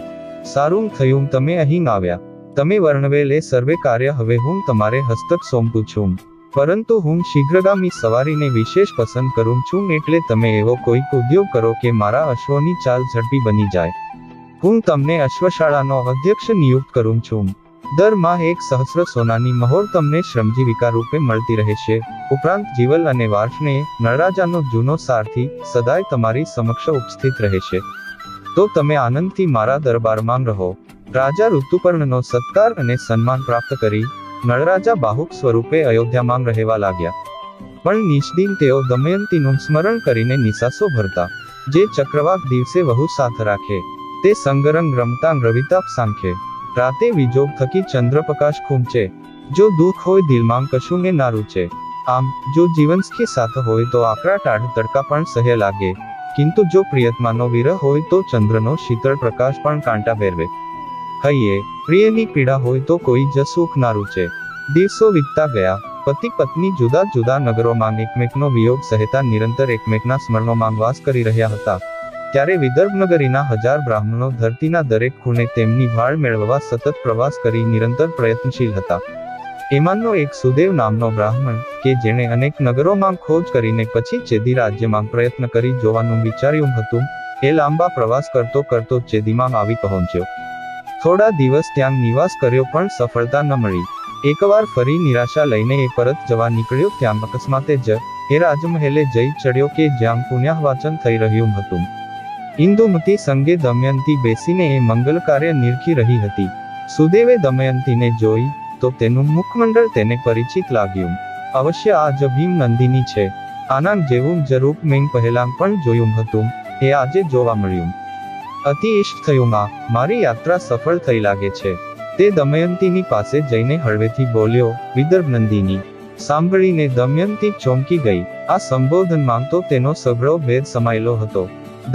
સારું થયું તમે અહીં આવ્યા. તમે વર્ણવેલ એ સર્વે કાર્ય હવે હું તમારે હસ્તક સોંપું છું. પરંતુ હું શીઘ્રગામી સવારીને વિશેષ પસંદ કરું છું, એટલે તમે એવો કોઈક ઉદ્યોગ કરો કે મારા અશ્વોની ચાલ ઝડપી બની જાય. હું તમને અશ્વશાળાનો અધ્યક્ષ નિયુક્ત કરું છું. દર માહ 1 સહસ્ર સોનાની મહોર તમને શ્રમજીવિકા રૂપે મળતી રહેશે. ઉપરાંત જીવલ અને વાર્ષ્ણેય, નળરાજાનો જૂનો સારથી, સદાય તમારી સમક્ષ ઉપસ્થિત રહેશે. તો તમે આનંદથી મારા દરબારમાં રહો. રાજા ઋતુપર્ણનો સત્કાર અને સન્માન પ્રાપ્ત કરી નળરાજા બાહુક સ્વરૂપે અયોધ્યામાં રહેવા લાગ્યા. પણ નિષ્દિન તેઓ દમયંતીનું સ્મરણ કરીને નિસાસો ભરતા. જે ચક્રવાક દિવસે વહુ સાથ રાખે, તે સંગરંગ રમતાંગ રવિતાપ સાંખે. રાતે વિજોગ થકી ચંદ્રપ્રકાશ ખૂંચે. જો દુઃખ હોય દિલમાં કશું ને ના રૂચે. આમ જો જીવનસખી સાથ હોય તો આકરા ટાઢ તડકા પણ સહ્ય લાગે, કિંતુ જો પ્રિયતમાનો વિરહ હોય તો ચંદ્રનો શીતળ પ્રકાશ પણ કાંટા ભેરવે. હૈયે પ્રિયની પીડા હોય તો કોઈ જ સુખ ના રૂચે. દિવસો વીતતા ગયા. પતિ પત્ની જુદા જુદા નગરોમાં એકમેકનો વિયોગ સહેતા નિરંતર એકમેકના સ્મરણોમાં વાસ કરી રહ્યા હતા. ત્યારે વિદર્ભ નગરીના 1000 બ્રાહ્મણો ધરતીના દરેક ખૂણે તેમની ભાળ મેળવવા સતત પ્રવાસ કરી નિરંતર પ્રયત્નશીલ હતા. એમાંનો એક સુદેવ નામનો બ્રાહ્મણ, કે જેણે અનેક નગરોમાં ખોજ કરીને પછી ચેદી રાજ્યમાં પ્રયત્ન કરી જોવાનું વિચાર્યું હતું, એ લાંબા પ્રવાસ કરતો કરતો ચેદીમાં આવી પહોંચ્યો. થોડા દિવસ ત્યાં નિવાસ કર્યો પણ સફળતા ન મળી. એકવાર ફરી નિરાશા લઈને એ પરત જવા નીકળ્યો. ત્યાં અકસ્માતે જ એ રાજમહેલે જઈ ચડ્યો કે જ્યાં પુણ્યવાચન થઈ રહ્યું હતું. ઇન્દુમતી સંગે દમયંતી બેસીને એ મંગલ કાર્ય નિરખી રહી હતી. સુદેવે દમયંતીને જોઈ તો તેનું મુખમંડળ તેને પરિચિત લાગ્યું. અવશ્ય આ જ ભીમ નંદિની છે. આના જેવું જ રૂપ મેં પહેલા પણ જોયું હતું. એ આજે જોવા મળ્યું. અતિ ઇષ્ટ થયું, માં, મારી યાત્રા સફળ થઈ લાગે છે. તે દમયંતીની પાસે જઈને હળવેથી બોલ્યો, વિદર્ભ નંદિની. સાંભળીને દમયંતી ચોંકી ગઈ. આ સંબોધનમાં તો તેનો સઘળો ભેદ સમાયેલો હતો.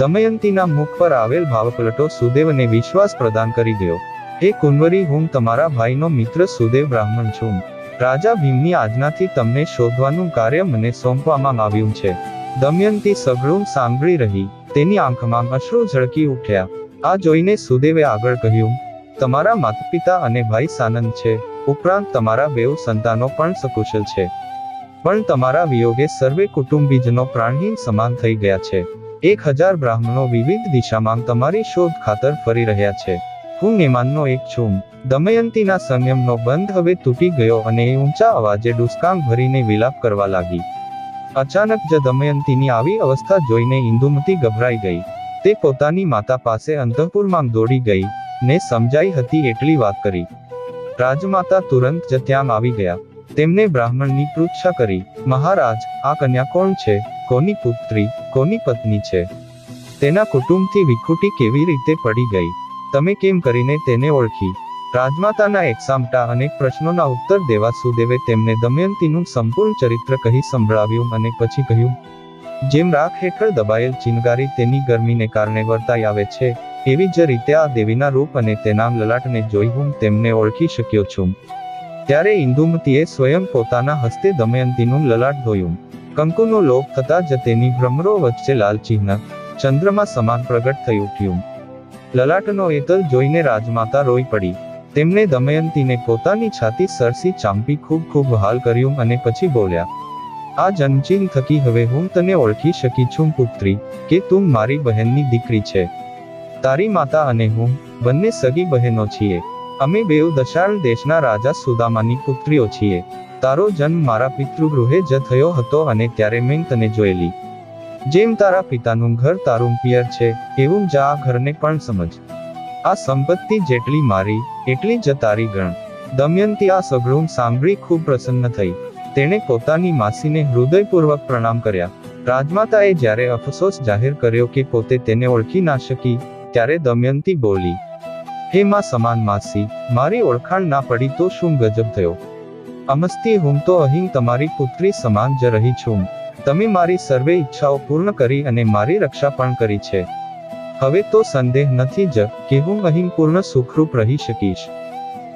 દમયંતીના મુખ પર આવેલ ભાવપલટો સુદેવને વિશ્વાસ પ્રદાન કરી ગયો. હે કુંવરી, હું તમારા ભાઈનો મિત્ર સુદેવ બ્રાહ્મણ છું. રાજા ભીમની આજ્ઞાથી તમને શોધવાનું કાર્ય મને સોંપવામાં આવ્યું છે. દમયંતી સઘળું સાંભળી રહી. તેની આંખમાં અશ્રુ ઝળકી ઉઠ્યા. આ જોઈને સુદેવે આગળ કહ્યું, તમારા માતા પિતા અને ભાઈ સાનંદ છે, ઉપરાંત તમારા બેઉ સંતાનો પણ સકુશલ છે. પણ તમારા વિયોગે સર્વે કુટુંબીજનો પ્રાણહીન સમાન થઈ ગયા છે. 1000 બ્રાહ્મણો વિવિધ દિશામાં તમારી શોધ ખાતર ફરી રહ્યા છે. હું એમાંનો એક છું. દમયંતીના સંયમનો બંધ હવે તૂટી ગયો અને એ ઊંચા અવાજે ડુસકામ ભરીને વિલાપ કરવા લાગી. અચાનક જ દમયંતીની આવી અવસ્થા જોઈને ઇન્દુમતી ગભરાઈ ગઈ. તે પોતાની માતા પાસે અંતઃપુરમાં દોડી ગઈ ને સમજાઈ હતી એટલી વાત કરી. રાજમાતા તુરંત જ ત્યાં આવી ગયા. તેમને બ્રાહ્મણની પૃચ્છા કરી, મહારાજ, આ કન્યા કોણ છે? કોની પુત્રી, કોની પત્ની છે? તેના કુટુંબથી વિખૂટી કેવી રીતે પડી ગઈ? તમે કેમ કરીને તેને ઓળખી? રાજમાતાના એકસામટા અનેક પ્રશ્નોના ઉત્તર દેવા સુદેવે તેમને દમયંતીનું સંપૂર્ણ ચરિત્ર કહી સંભળાવ્યું અને પછી કહ્યું, જેમ રાખ હેઠળ દબાયેલ ચિનગારી તેની ગરમીને કારણે વર્તાઈ આવે છે, એવી જ રીતે આ દેવીના રૂપ અને તેના લલાટને જોઈ હું તેમને ઓળખી શક્યો છું. ત્યારે ઇન્દુમતીએ સ્વયં પોતાના હસ્તે દમયંતીનું લલાટ ધોયું. કંકુનો લોપ થતા જ તેની ભ્રમરો વચ્ચે લાલ ચિહ્ન ચંદ્રમા સમાન પ્રગટ થઈ ઉઠ્યું. લલાટનો એતલ જોઈને રાજમાતા રોઈ પડી. તેમણે દમયંતીને પોતાની છાતી સરસી ચાંપી ખૂબ ખૂબ વહાલ કર્યું અને પછી બોલ્યા, આ જન્મચિહ્ન થકી હવે હું તને ઓળખી શકી છું પુત્રી, કે તું મારી બહેનની દીકરી છે. તારી માતા અને હું બંને સગી બહેનો છીએ. અમે બેઉ દશાળ દેશના રાજા સુદામાની પુત્રીઓ છીએ. તારો જન્મ મારા પિતૃગૃહે જ થયો હતો અને ત્યારે મેં તને જોયેલી. જેમ તારા પિતાનું ઘર તારું પિયર છે, એવું જ આ ઘરને પણ સમજ. આ સંપત્તિ જેટલી મારી એટલી જ તારી ગણ. દમયંતી આ સઘળું સાંભળી ખૂબ પ્રસન્ન થઈ. તેણે પોતાની માસીને હૃદયપૂર્વક પ્રણામ કર્યા. રાજમાતાએ જ્યારે અફસોસ જાહેર કર્યો કે પોતે તેને ઓળખી ના શકી, ત્યારે દમયંતી બોલી, હે માં સમાન માસી, મારી ઓળખાણ ના પડી તો શું ગજબ થયો? અમસ્તી હું તો અહીં તમારી પુત્રી સમાન જ રહી છું. તમે મારી સર્વે ઈચ્છાઓ પૂર્ણ કરી અને મારી રક્ષા પણ કરી છે. હવે તો સંદેહ નથી જ કે હું અહીં પૂર્ણ સુખરૂપ રહી શકીશ.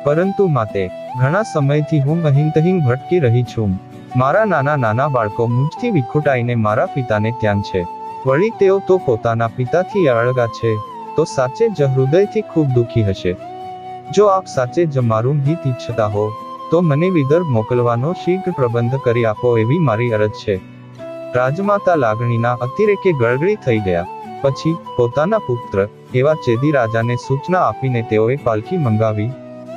પરંતુ માતે, ઘણા સમયથી હું અહીં તહીં ભટકી રહી છું. મારા નાના નાના બાળકો મુજથી વિખૂટાઈને મારા પિતાને ત્યાં છે. વળી તેઓ તો પોતાના પિતાથી અળગા છે, તો સાચે જ હૃદયથી ખૂબ દુઃખી હશે. જો આપ સાચે જ મારું હિત ઈચ્છતા હો, તો મને વિદર્ભ મોકલવાનો શીઘ્ર પ્રબંધ કરી આપો એવી મારી અરજ છે. રાજમાતા લાગણીના અતિરેકે ગળગળી થઈ ગયા. પછી પોતાના પુત્ર એવા ચેદી રાજાને સૂચના આપીને તેઓએ પાલખી મંગાવી,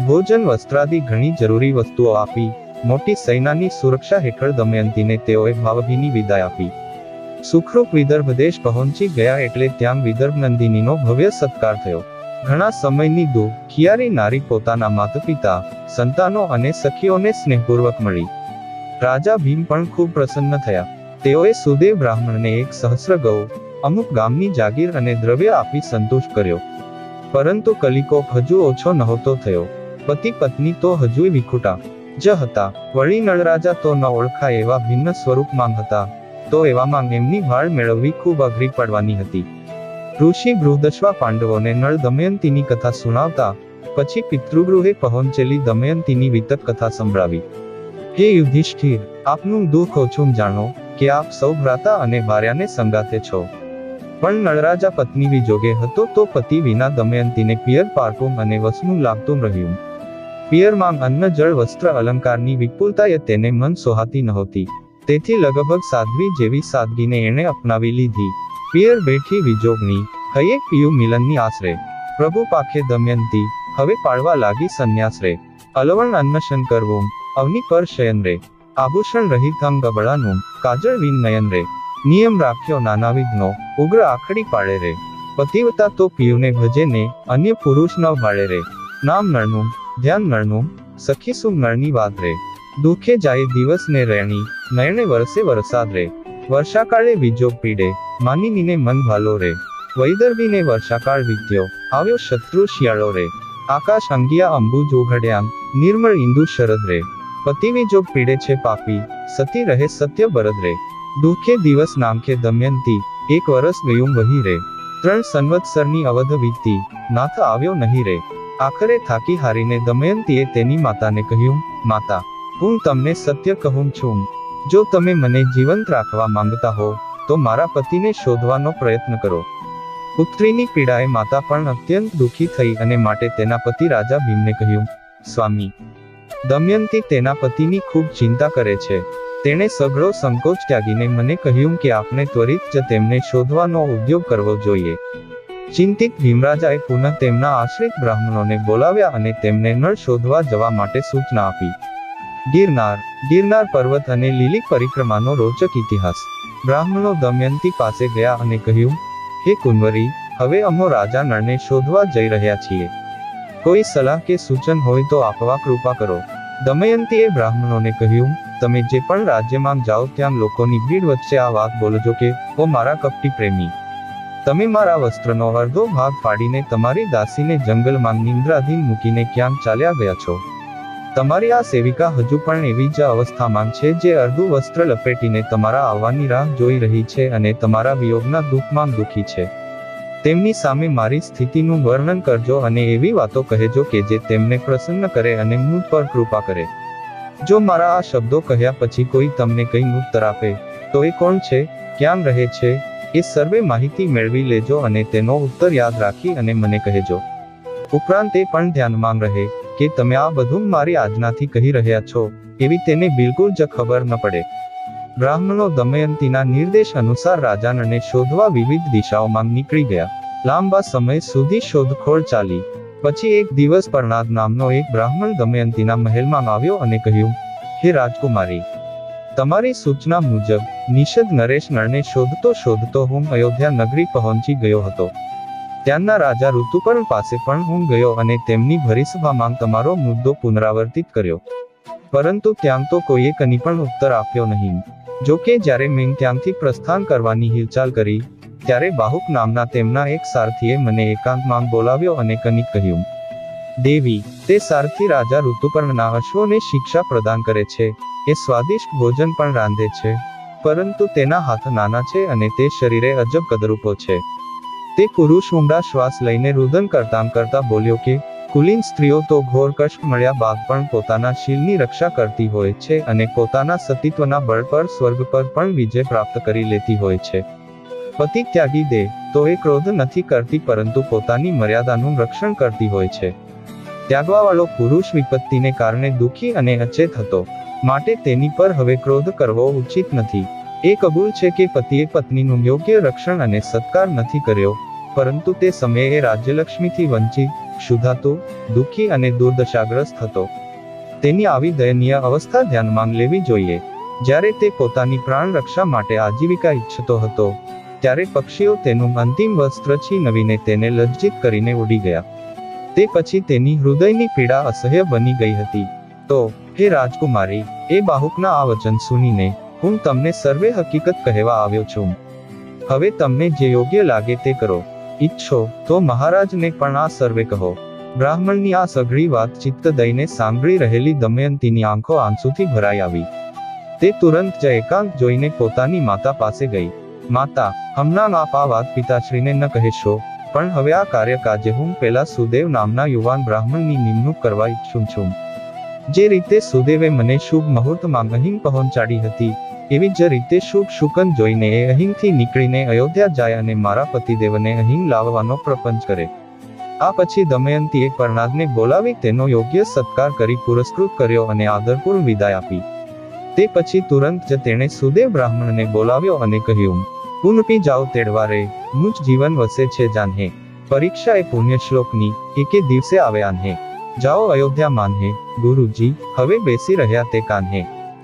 ભોજન વસ્ત્રાદિ ઘણી જરૂરી વસ્તુઓ આપી, મોટી સૈનાની સુરક્ષા હેઠળ દમયંતીને તેઓએ ભાવભીની વિદાય આપી. સુખરૂપ વિદર્ભ દેશ પહોંચી ગયા એટલે ત્યાં વિદર્ભ નંદિનીનો ભવ્ય સત્કાર થયો. ઘણા સમયની દુખિયારી નારી પોતાના માતા પિતા, સંતાનો અને સખીઓને સ્નેહપૂર્વક મળી. રાજા ભીમ પણ ખૂબ પ્રસન્ન થયા. તેઓએ સુદેવ બ્રાહ્મણને 1 સહસ્ર ગૌ, અમુક ગામની જાગીર અને દ્રવ્ય આપી સંતુષ્ટ કર્યો. પરંતુ કલિકોપ હજુ ઓછો નહોતો થયો. પતિ પત્ની તો હજુય વિખૂટા જ હતા. વળી નળરાજા તો ન ઓળખાય એવા ભિન્ન સ્વરૂપમાં હતા. તો એવામાં એમની ભાળ મેળવવી ખૂબ અઘરી પડવાની હતી. ઋષિ બૃહદશ્વા પાંડવોને નળ દમયંતીની કથા સુણાવતા પછી પિતૃગૃહે પહોંચેલી દમયંતીની વિતક કથા સંભળાવી. હે યુધિષ્ઠિર, આપનું દુઃખ ઓછું જાણો કે આપ સૌ ભ્રાતા અને ભાર્યાને સંગાથે છો. પણ નળરાજા પત્ની વિજોગે હતો તો પતિ વિના દમયંતીને પિયર પારકું અને વસનું લાગતું રહ્યું. પિયરમાં અન્ન જળ વસ્ત્ર અલંકારની વિપુલતાએ તેને મન સોહાતી નહોતી. તેથી લગભગ સાધ્વી જેવી સાદગીને એણે અપનાવી લીધી. પિયર બેઠી વિજોગણી, હૈયે પિયું મિલનની આશરે. પ્રભુ પાખે દમયંતી, હવે પાળવા લાગી સંન્યાસ રે. અલવણ અન્નશન કરવું, અવની પર શયન રે. આભૂષણ રહિત અંગ અબળાનું, કાજળ વિન નયન રે. નિયમ રાખ્યો નાનાવિધનો, ઉગ્ર આખડી પાડે રે. પતિવતા તો પિયુને ભજે ને, અન્ય પુરુષ ન ભાળે રે. નામ નળનું, ધ્યાન નળનું, સખી સુમ નળની વાત રે. દુઃખે જાય દિવસ ને રેણી, નયણે વરસે વરસાદ રે. વર્ષાકાળે વીજો પીડે, માનિનીને મન ભાલો રે. વૈદર્ભીને વર્ષાકાળ વીત્યો, આવ્યો શત્રુ શિયાળો રે. આકાશ અંગિયા અંબુજ ઉઘડ્યાંગ, નિર્મળ ઇન્દુ શરદ રે. પતિ વીજો પીડે છે પાપી, સતી રહે સત્ય બરદ રે. દુઃખે દિવસ નામખે દમયંતી, એક વરસ ગયું વહી રે. 3 સંવત્સરની અવધ વીતી, નાથ આવ્યો નહીં રે. આખરે થાકી હારીને દમયંતીએ તેની માતાને કહ્યું, માતા, હું તમને સત્ય કહું છું. જો તમે મને જીવંત રાખવા માંગતા હો તો મારા પતિને શોધવાનો પ્રયત્ન કરો. પુત્રીની પીડાએ માતા પણ અત્યંત દુઃખી થઈ અને માટે તેના પતિ રાજા ભીમને કહ્યું, સ્વામી, દમયંતી તેના પતિની ખૂબ ચિંતા કરે છે. તેણે સઘળો સંકોચ ત્યાગીને મને કહ્યું કે આપણે ત્વરિત જ તેમને શોધવાનો ઉદ્યોગ કરવો જોઈએ. ચિંતિત ભીમરાજાએ પુનઃ તેમના આશ્રિત બ્રાહ્મણોને બોલાવ્યા અને તેમને નળ શોધવા જવા માટે સૂચના આપી. ગિરનાર પર્વત અને લીલી પરિક્રમાનો રોચક ઇતિહાસ. બ્રાહ્મણો દમયંતી પાસે ગયા અને કહ્યું, હે કુંવરી, હવે અમો રાજા નળને શોધવા જઈ રહ્યા છીએ. કોઈ સલાહ કે સૂચન હોય તો આપવા કૃપા કરો. દમયંતીએ બ્રાહ્મણોને કહ્યું, તમે જે પણ રાજ્યમાં જાઓ ત્યાં લોકોની ભીડ વચ્ચે આ વાત બોલજો કે, ઓ મારા કપટી પ્રેમી, તમે મારા વસ્ત્રનો અડધો ભાગ ફાડીને તમારી દાસીને જંગલમાં નિંદ્રાધીન મૂકીને ક્યાંક ચાલ્યા ગયા છો. તમારી આ સેવિકા હજુ પણ એવી જ અવસ્થામાં છે જે અડધું વસ્ત્ર લપેટીને તમારા આવવાની રાહ જોઈ રહી છે અને તમારા વિયોગના દુઃખમાં દુઃખી છે. તેમની સામે મારી સ્થિતિનું વર્ણન કરજો અને એવી વાતો કહેજો કે જે તેમને પ્રસન્ન કરે અને મુझ પર કૃપા કરે. જો મારા આ શબ્દો કહ્યા પછી કોઈ તમને કંઈ ઉત્તર આપે તો એ કોણ છે, ક્યાં રહે છે, એ સર્વે માહિતી મેળવી લેજો અને તેનો ઉત્તર યાદ રાખી અને મને કહેજો. ઉપરાંત એ પણ ધ્યાનમાં રહે કે તમે આ બધું મારી આજ્ઞાથી કહી રહ્યા છો એવી તેને બિલકુલ જ ખબર ન પડે. બ્રાહ્મણો દમયંતીના નિર્દેશ અનુસાર રાજાનને શોધવા વિવિધ દિશાઓમાં નીકળી ગયા. લાંબા સમય સુધી શોધખોળ ચાલી. પછી એક દિવસ પરણાદ નામનો એક બ્રાહ્મણ દમયંતીના મહેલમાં આવ્યો અને કહ્યું, હે રાજકુમારી, તમારી સૂચના મુજબ નિષદ નરેશ નળને શોધતો હું અયોધ્યા નગરી પહોંચી ગયો હતો. ત્યાંના રાજા ઋતુપર્ણ પાસે પણ હું ગયો અને તેમની ભરીસભામાં તમારો મુદ્દો પુનરાવર્તિત કર્યો, પરંતુ ત્યાં તો કોઈએ કની પણ ઉત્તર આપ્યો નહીં. જો કે જ્યારે મેં ત્યાંથી પ્રસ્થાન કરવાની હિલચાલ કરી ત્યારે બાહુક નામના તેમના એક સારથીએ મને એકાંતમાં બોલાવ્યો અને કનિક કહ્યું, દેવી, તે સારથી રાજા ઋતુપર્ણના અશ્વોને શિક્ષા પ્રદાન કરે છે. એ સ્વાદિષ્ટ ભોજન પણ રાંધે છે, પરંતુ તેના હાથ નાના છે અને તે શરીરે અજબ કદરૂપો છે. તે પુરુષ ઊંડા શ્વાસ લઈને રુદન કરતા બોલ્યો કે, કુલીન સ્ત્રીઓ તો ઘોર કષ્ટ મળ્યા બાદ પણ પોતાના શીલની રક્ષા કરતી હોય છે અને પોતાના સતીત્વના બળ પર સ્વર્ગ પર પણ વિજય પ્રાપ્ત કરી લેતી હોય છે. પતિ ત્યાગી દે તો એ ક્રોધ નથી કરતી પરંતુ પોતાની મર્યાદાનું રક્ષણ કરતી હોય છે. ત્યાગવાવાળો પુરુષ વિપત્તિને કારણે દુઃખી અને અચેત હતો, માટે તેની પર હવે ક્રોધ કરવો ઉચિત નથી. એ કબૂલ છે કે પતિએ પત્નીનું યોગ્ય રક્ષણ અને સત્કાર નથી કર્યો, પરંતુ તે સમયે રાજ્યલક્ષ્મીથી વંચિત, ક્ષુધાતુર, દુઃખી અને દુર્દશાગ્રસ્ત હતો. તેની આવી દયનીય અવસ્થા ધ્યાનમાં લેવી જોઈએ. જ્યારે તે પોતાની પ્રાણ રક્ષા માટે આજીવિકા ઈચ્છતો હતો ત્યારે પક્ષીઓ તેનું અંતિમ વસ્ત્ર છીનવીને તેને લજ્જિત કરીને ઉડી ગયા. તે પછી તેની હૃદયની પીડા અસહ્ય બની ગઈ હતી. તો હે રાજકુમારી, એ બાહુકના આ વચન સુનીને હું તમને સર્વે હકીકત કહેવા આવ્યો છું. હવે તમને જે યોગ્ય લાગે તે કરો. ઈચ્છો તો મહારાજને પણ આ સર્વે કહો. બ્રાહ્મણની આ સઘળી વાત ચિત્ત દઈને સાંભળી રહેલી દમયંતીની આંખો આંસુથી ભરાઈ આવી. તે તુરંત જ એકાંત જોઈને પોતાની માતા પાસે ગઈ. માતા, હમણાં આપ આ વાત પિતાશ્રીને ન કહેશો, પણ હવે આ કાર્ય કાજે હું પેલા સુદેવ નામના યુવાન બ્રાહ્મણની નિમણૂક કરવા ઈચ્છું છું. જે રીતે સુદેવે મને શુભ મુહૂર્તમાં અહીં પહોંચાડી હતી, એવી જ રીતે શુભ શુકન જોઈને એ અહીંથી નીકળીને અયોધ્યા જાય અને મારા પતિદેવને અહીં લાવવાનો પ્રપંચ કરે. આ પછી દમયંતીએ પરણાદને બોલાવી તેનો યોગ્ય સત્કાર કરી પુરસ્કૃત કર્યો અને આદરપૂર્ણ વિદાય આપી. તે પછી તુરંત જ તેણે સુદેવ બ્રાહ્મણને બોલાવ્યો અને કહ્યું, પુનપી જાઓ તેડવારે, મુજ જીવન વસે છે જાન્હે. પરીક્ષા એ પુણ્ય શ્લોકની એકે દિવસે આવે આન્હે. જાઓ અયોધ્યા માન્હે, ગુરુજી હવે બેસી રહ્યા તે કાન્હે.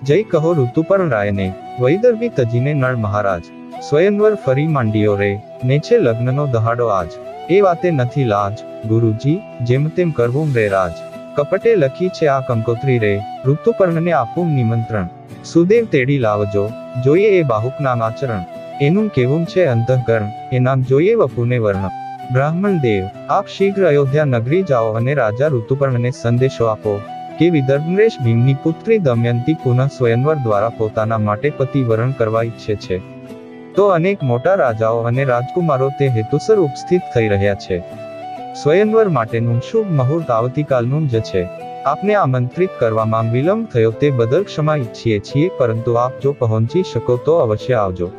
જય કહો ઋતુપર્ણ રાયને, વૈદર્ભી તજીને નળ મહારાજ. સ્વયંવર ફરી માંડ્યો રે, ને છે લગ્નનો દહાડો આજ. એ વાતે નથી લાજ, ગુરુજી, જેમ તેમ કરવું રે રાજ. કપટે લખી છે આ કંકોત્રી રે, ઋતુપર્ણને આપું નિમંત્રણ. સુદેવ તેડી લાવજો, જોઈએ એ બાહુકના આચરણ. એનું કેવું છે અંતઃકરણ, એનામ જોઈએ વપુને વર્ણ. બ્રાહ્મણ દેવ, આપ શીઘ્ર અયોધ્યા નગરી જાઓ અને રાજા ઋતુપર્ણને સંદેશો આપો કે વિદર્ભનરેશ ભીમની પુત્રી દમયંતી પુનઃ સ્વયંવર દ્વારા પોતાના માટે પતિ વરણ કરવા ઈચ્છે છે. તો અનેક મોટા રાજાઓ અને રાજકુમારો તે હેતુસર ઉપસ્થિત થઈ રહ્યા છે. સ્વયંવર માટેનું શુભ મુહૂર્ત આવતીકાલનું જ છે. આપને આમંત્રિત કરવામાં વિલંબ થયો તે બદલ ક્ષમા ઈચ્છીએ છીએ, પરંતુ આપ જો પહોંચી શકો તો અવશ્ય આવજો.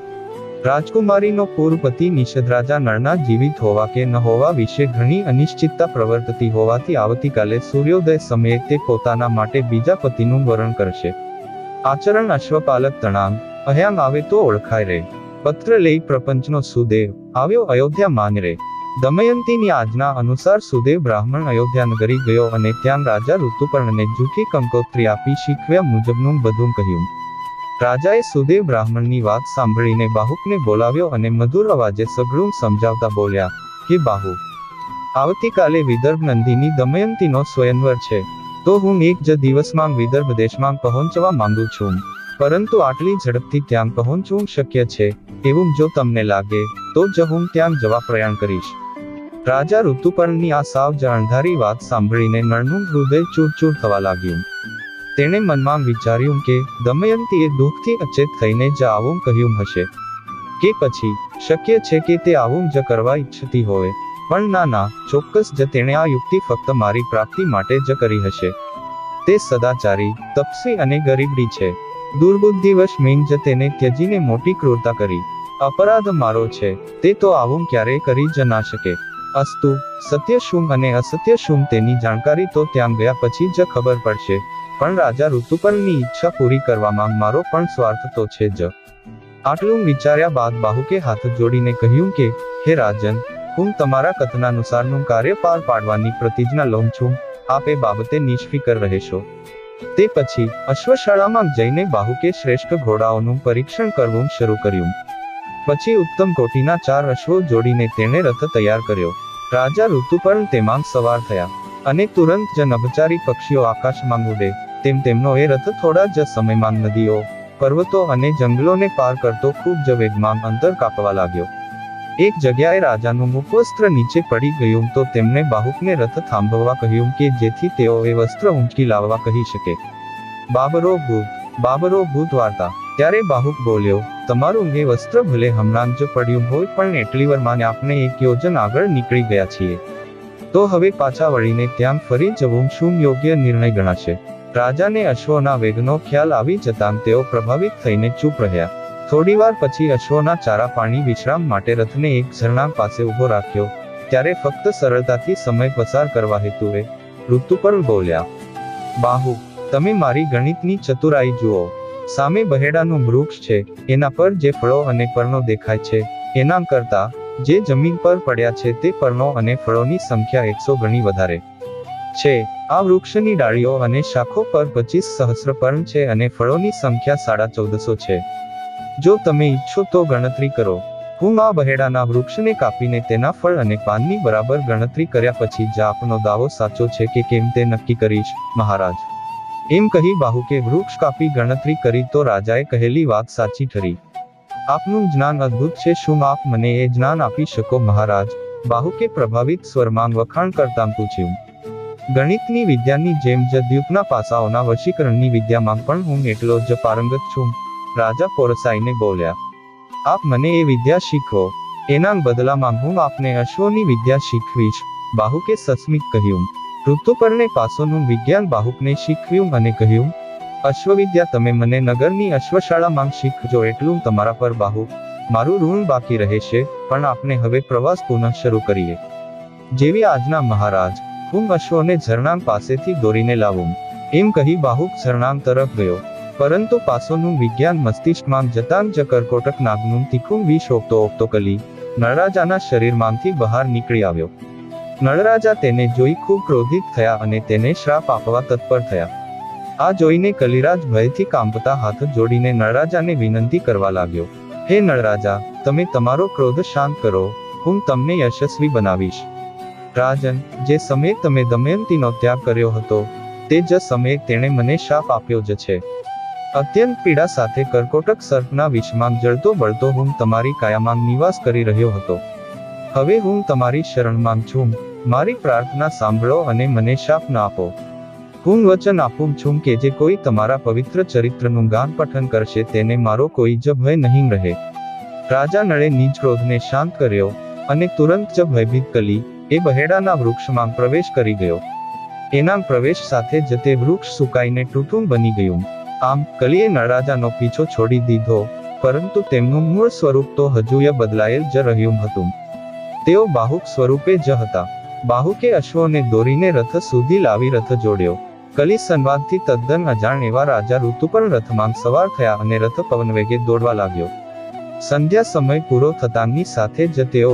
રાજકુમારીનો પૂર્વપતિ નિષદરાજા નળના જીવિત હોવા કે ન હોવા વિશે ઘણી અનિશ્ચિતતા પ્રવર્તતી હોવાથી આવતીકાલે સૂર્યોદય સમયે તે પોતાના માટે બીજા પતિનું વરણ કરશે. આચરણ અશ્વપાલક તણાંગ, અહ્યાંગ આવે તો ઓળખાય રે. પત્ર લઈ પ્રપંચનો સુદેવ, આવ્યો અયોધ્યા માન રે. દમયંતીની આજ્ઞા અનુસાર સુદેવ બ્રાહ્મણ અયોધ્યા નગરી ગયો અને ત્યાં રાજા ઋતુપર્ણને જૂઠી કંકોત્રી આપી શીખવ્યા મુજબનું બધું કહ્યું. રાજાએ સુદેવ બ્રાહ્મણની વાત સાંભળીને બાહુકને બોલાવ્યો અને મધુર અવાજે સઘળું સમજાવતા બોલ્યા, હે બાહુ, આવતીકાલે વિદર્ભ નંદીની દમયંતીનો સ્વયંવર છે, તો હું એક જ દિવસમાં વિદર્ભ દેશમાં પહોંચવા માંગુ છું, પરંતુ આટલી ઝડપથી ત્યાં પહોંચવું શક્ય છે એવું જો તમને લાગે તો જ હું ત્યાં જવા પ્રયાણ કરીશ. રાજા ઋતુપર્ણની આ સાવ જ અણધારી વાત સાંભળીને નળનું હૃદય ચૂરચૂર થવા લાગ્યું. તેણે મનમાં વિચાર્યું કે દમયંતીએ દુઃખથી અચેત થઈને જ આવું કહ્યું હશે, કે પછી શક્ય છે કે તે આવું જ કરવા ઈચ્છતી હોય. પણ ના, ચોક્કસ જ તેણે આ યુક્તિ ફક્ત મારી પ્રાપ્તિ માટે જ કરી હશે. તે સદાચારી, તપસ્વી અને ગરીબડી છે. દુર્બુદ્ધિવશ મેં જ તેને ત્યજીને મોટી ક્રૂરતા કરી. અપરાધ મારો છે, તે તો આવું ક્યારેય કરી જ ના શકે. અસ્તુ, સત્ય શું અને અસત્ય શું તેની જાણકારી તો ત્યાં ગયા પછી જ ખબર પડશે, પણ રાજા ઋતુપર્ણની ઈચ્છા પૂરી કરવામાં મારો પણ સ્વાર્થ તો છે જ. આટલું વિચાર્યા બાદ બાહુકે હાથ જોડીને કહ્યું કે, હે રાજન, હું તમારા કથનાનુસારનું કાર્ય પાર પાડવાની પ્રતિજ્ઞા લઉં છું, આપ એ બાબતે નિષ્ફિકર રહેશો. તે પછી અશ્વશાળામાં જઈને બાહુકે શ્રેષ્ઠ ઘોડાઓનું પરીક્ષણ કરવું શરૂ કર્યું. પછી ઉત્તમ કોટીના 4 અશ્વો જોડીને તેણે રથ તૈયાર કર્યો. રાજા ઋતુપર્ણ તેમાં સવાર થયા, અને તુરંત જ નભચારી પક્ષીઓ આકાશમાં ઉડે તેમ તેમનો એ રથ થોડા જ સમયમાં નદીઓ, પર્વતો અને જંગલોને પાર કરતો ખૂબ જ વેગમાં અંતર કાપવા લાગ્યો. એક જગ્યાએ રાજાનું મુખવસ્ત્ર નીચે પડી ગયું તો તેમણે બાહુકને રથ થાંભવવા કહ્યું કે જેથી તેઓ એ વસ્ત્ર ઊંચકી લાવવા કહી શકે. બાબરો ભૂત વાર્તા. ત્યારે બાહુક બોલ્યો, તમારું એ વસ્ત્ર ભલે હમણાં જ પડ્યું હોય, પણ એટલી વારમાં આપણે 1 યોજન આગળ નીકળી ગયા છીએ, તો હવે પાછા વળીને ત્યાં ફરી જવું શું યોગ્ય નિર્ણય ગણાશે? રાજાને અશ્વોના વેગનો ખ્યાલ આવી જતાં તેઓ પ્રભાવિત થઈને ચૂપ રહ્યા. થોડીવાર પછી અશ્વોના ચારા પાણી વિશ્રામ માટે રથને એક ઝરણા પાસે ઊભો રાખ્યો. ત્યારે ફક્ત સરળતાથી સમય પસાર કરવા હેતુએ ઋતુપર્ણ બોલ્યા, બાહુ, તમે મારી ગણિતની ચતુરાઈ જુઓ. સામે બહેડાનું વૃક્ષ છે, એના પર જે ફળો અને પર્ણો દેખાય છે, એના કરતા જે જમીન પર પડ્યા છે તે પર્ણો અને ફળોની સંખ્યા 100 ગણી વધારે છે. આ વૃક્ષની ડાળીઓ અને શાખો પર 25 સહસ્ર પર્ણ છે અને ફળોની સંખ્યા 1450 છે. જો તમે ઈચ્છો તો ગણતરી કરો. હું આ બહેડાના વૃક્ષને કાપીને તેના ફળ અને પાનની બરાબર ગણતરી કર્યા પછી જ આપનો દાવો સાચો છે કે કેમ તે નક્કી કરીશ, મહારાજ. એમ કહી બાહુકે વૃક્ષ કાપી ગણતરી કરી તો રાજાએ કહેલી વાત સાચી ઠરી. આપનું જ્ઞાન અદ્ભુત છે, શું આપ મને એ જ્ઞાન આપી શકો, મહારાજ? બાહુકે પ્રભાવિત સ્વરમાં વખાણ કરતાં પૂછ્યું. ગણિતની વિદ્યાની જેમ જ દ્વીપના પાસાઓના વશીકરણની વિદ્યામાં પણ હું એટલો જ પારંગત છું, રાજા પોરસાઈને બોલ્યા. આપ મને એ વિદ્યા શીખવો, એના બદલામાં હું આપને અશ્વોની વિદ્યા શીખવીશ, બાહુકે સસ્મિત કહ્યું. ઋતુપર્ણે પાસોનું વિજ્ઞાન બાહુકને શીખવ્યું અને કહ્યું, અશ્વવિદ્યા તમે મને નગરની અશ્વશાળામાં શીખજો એટલું તમારા પર બાહુ મારું ઋણ બાકી રહેશે, પણ આપણે હવે પ્રવાસ પુનઃ શરૂ કરીએ. જેવી આજના મહારાજ. હું અશ્વોને ઝરણાં પાસેથી દોરીને લાવું. એમ કહી બાહુક ઝરણાં તરફ ગયો, પરંતુ પાસોનું વિજ્ઞાન મસ્તિષ્કમાં જતાં જ કરકોટક નાગનું તીખું વિષ ઓગતો કલી નળરાજાના શરીરમાંથી બહાર નીકળી આવ્યો. નળરાજા તેને જોઈ ખૂબ ક્રોધિત થયા અને તેને શ્રાપ આપવા તત્પર થયા. આ જોઈને કલિરાજ ભયથી કાંપતા હાથ જોડીને નળરાજાને વિનંતી કરવા લાગ્યો, હે નળરાજા, તમે તમારો ક્રોધ શાંત કરો, હું તમને યશસ્વી બનાવીશ. રાજન, જે સમયે તમે દમયંતીનો ત્યાગ કર્યો હતો તે જ સમયે તેણે મને શાપ આપ્યો જ છે. અત્યંત પીડા સાથે કર્કોટક સર્પના વિષમાં જળતો બળતો હું તમારી કાયામાં નિવાસ કરી રહ્યો હતો. હવે હું તમારી શરણમાં છું. મારી પ્રાર્થના સાંભળો અને મને શાપ ન આપો. હું વચન આપું છું કે જે કોઈ તમારા પવિત્ર ચરિત્રનું ગાન પઠન કરશે તેને મારો કોઈ જ ભય નહીં રહે. રાજા નળે નિજ ક્રોધને શાંત કર્યો અને તુરંત જ ભયભીત કલી એ બહેડાના વૃક્ષમાં પ્રવેશ કરી ગયો. એના પ્રવેશ સાથે જ તે વૃક્ષ સુકાઈને ટૂંટું બની ગયું. આમ કલીએ નળરાજાનો પીછો છોડી દીધો, પરંતુ તેમનું મૂળ સ્વરૂપ તો હજુય બદલાયેલ જ રહ્યું હતું. તેઓ બાહુક સ્વરૂપે જ હતા. બાહુકે અશ્વોને દોરીને રથ સુધી લાવી રથ જોડ્યો. કલી સંવાદથી તદ્દન અજાણ એવા રાજા ઋતુપર્ણ રથમાં સવાર થયા અને રથ પવનવેગે દોડવા લાગ્યો. સંધ્યા સમય પૂરો થતાની સાથે જ તેઓ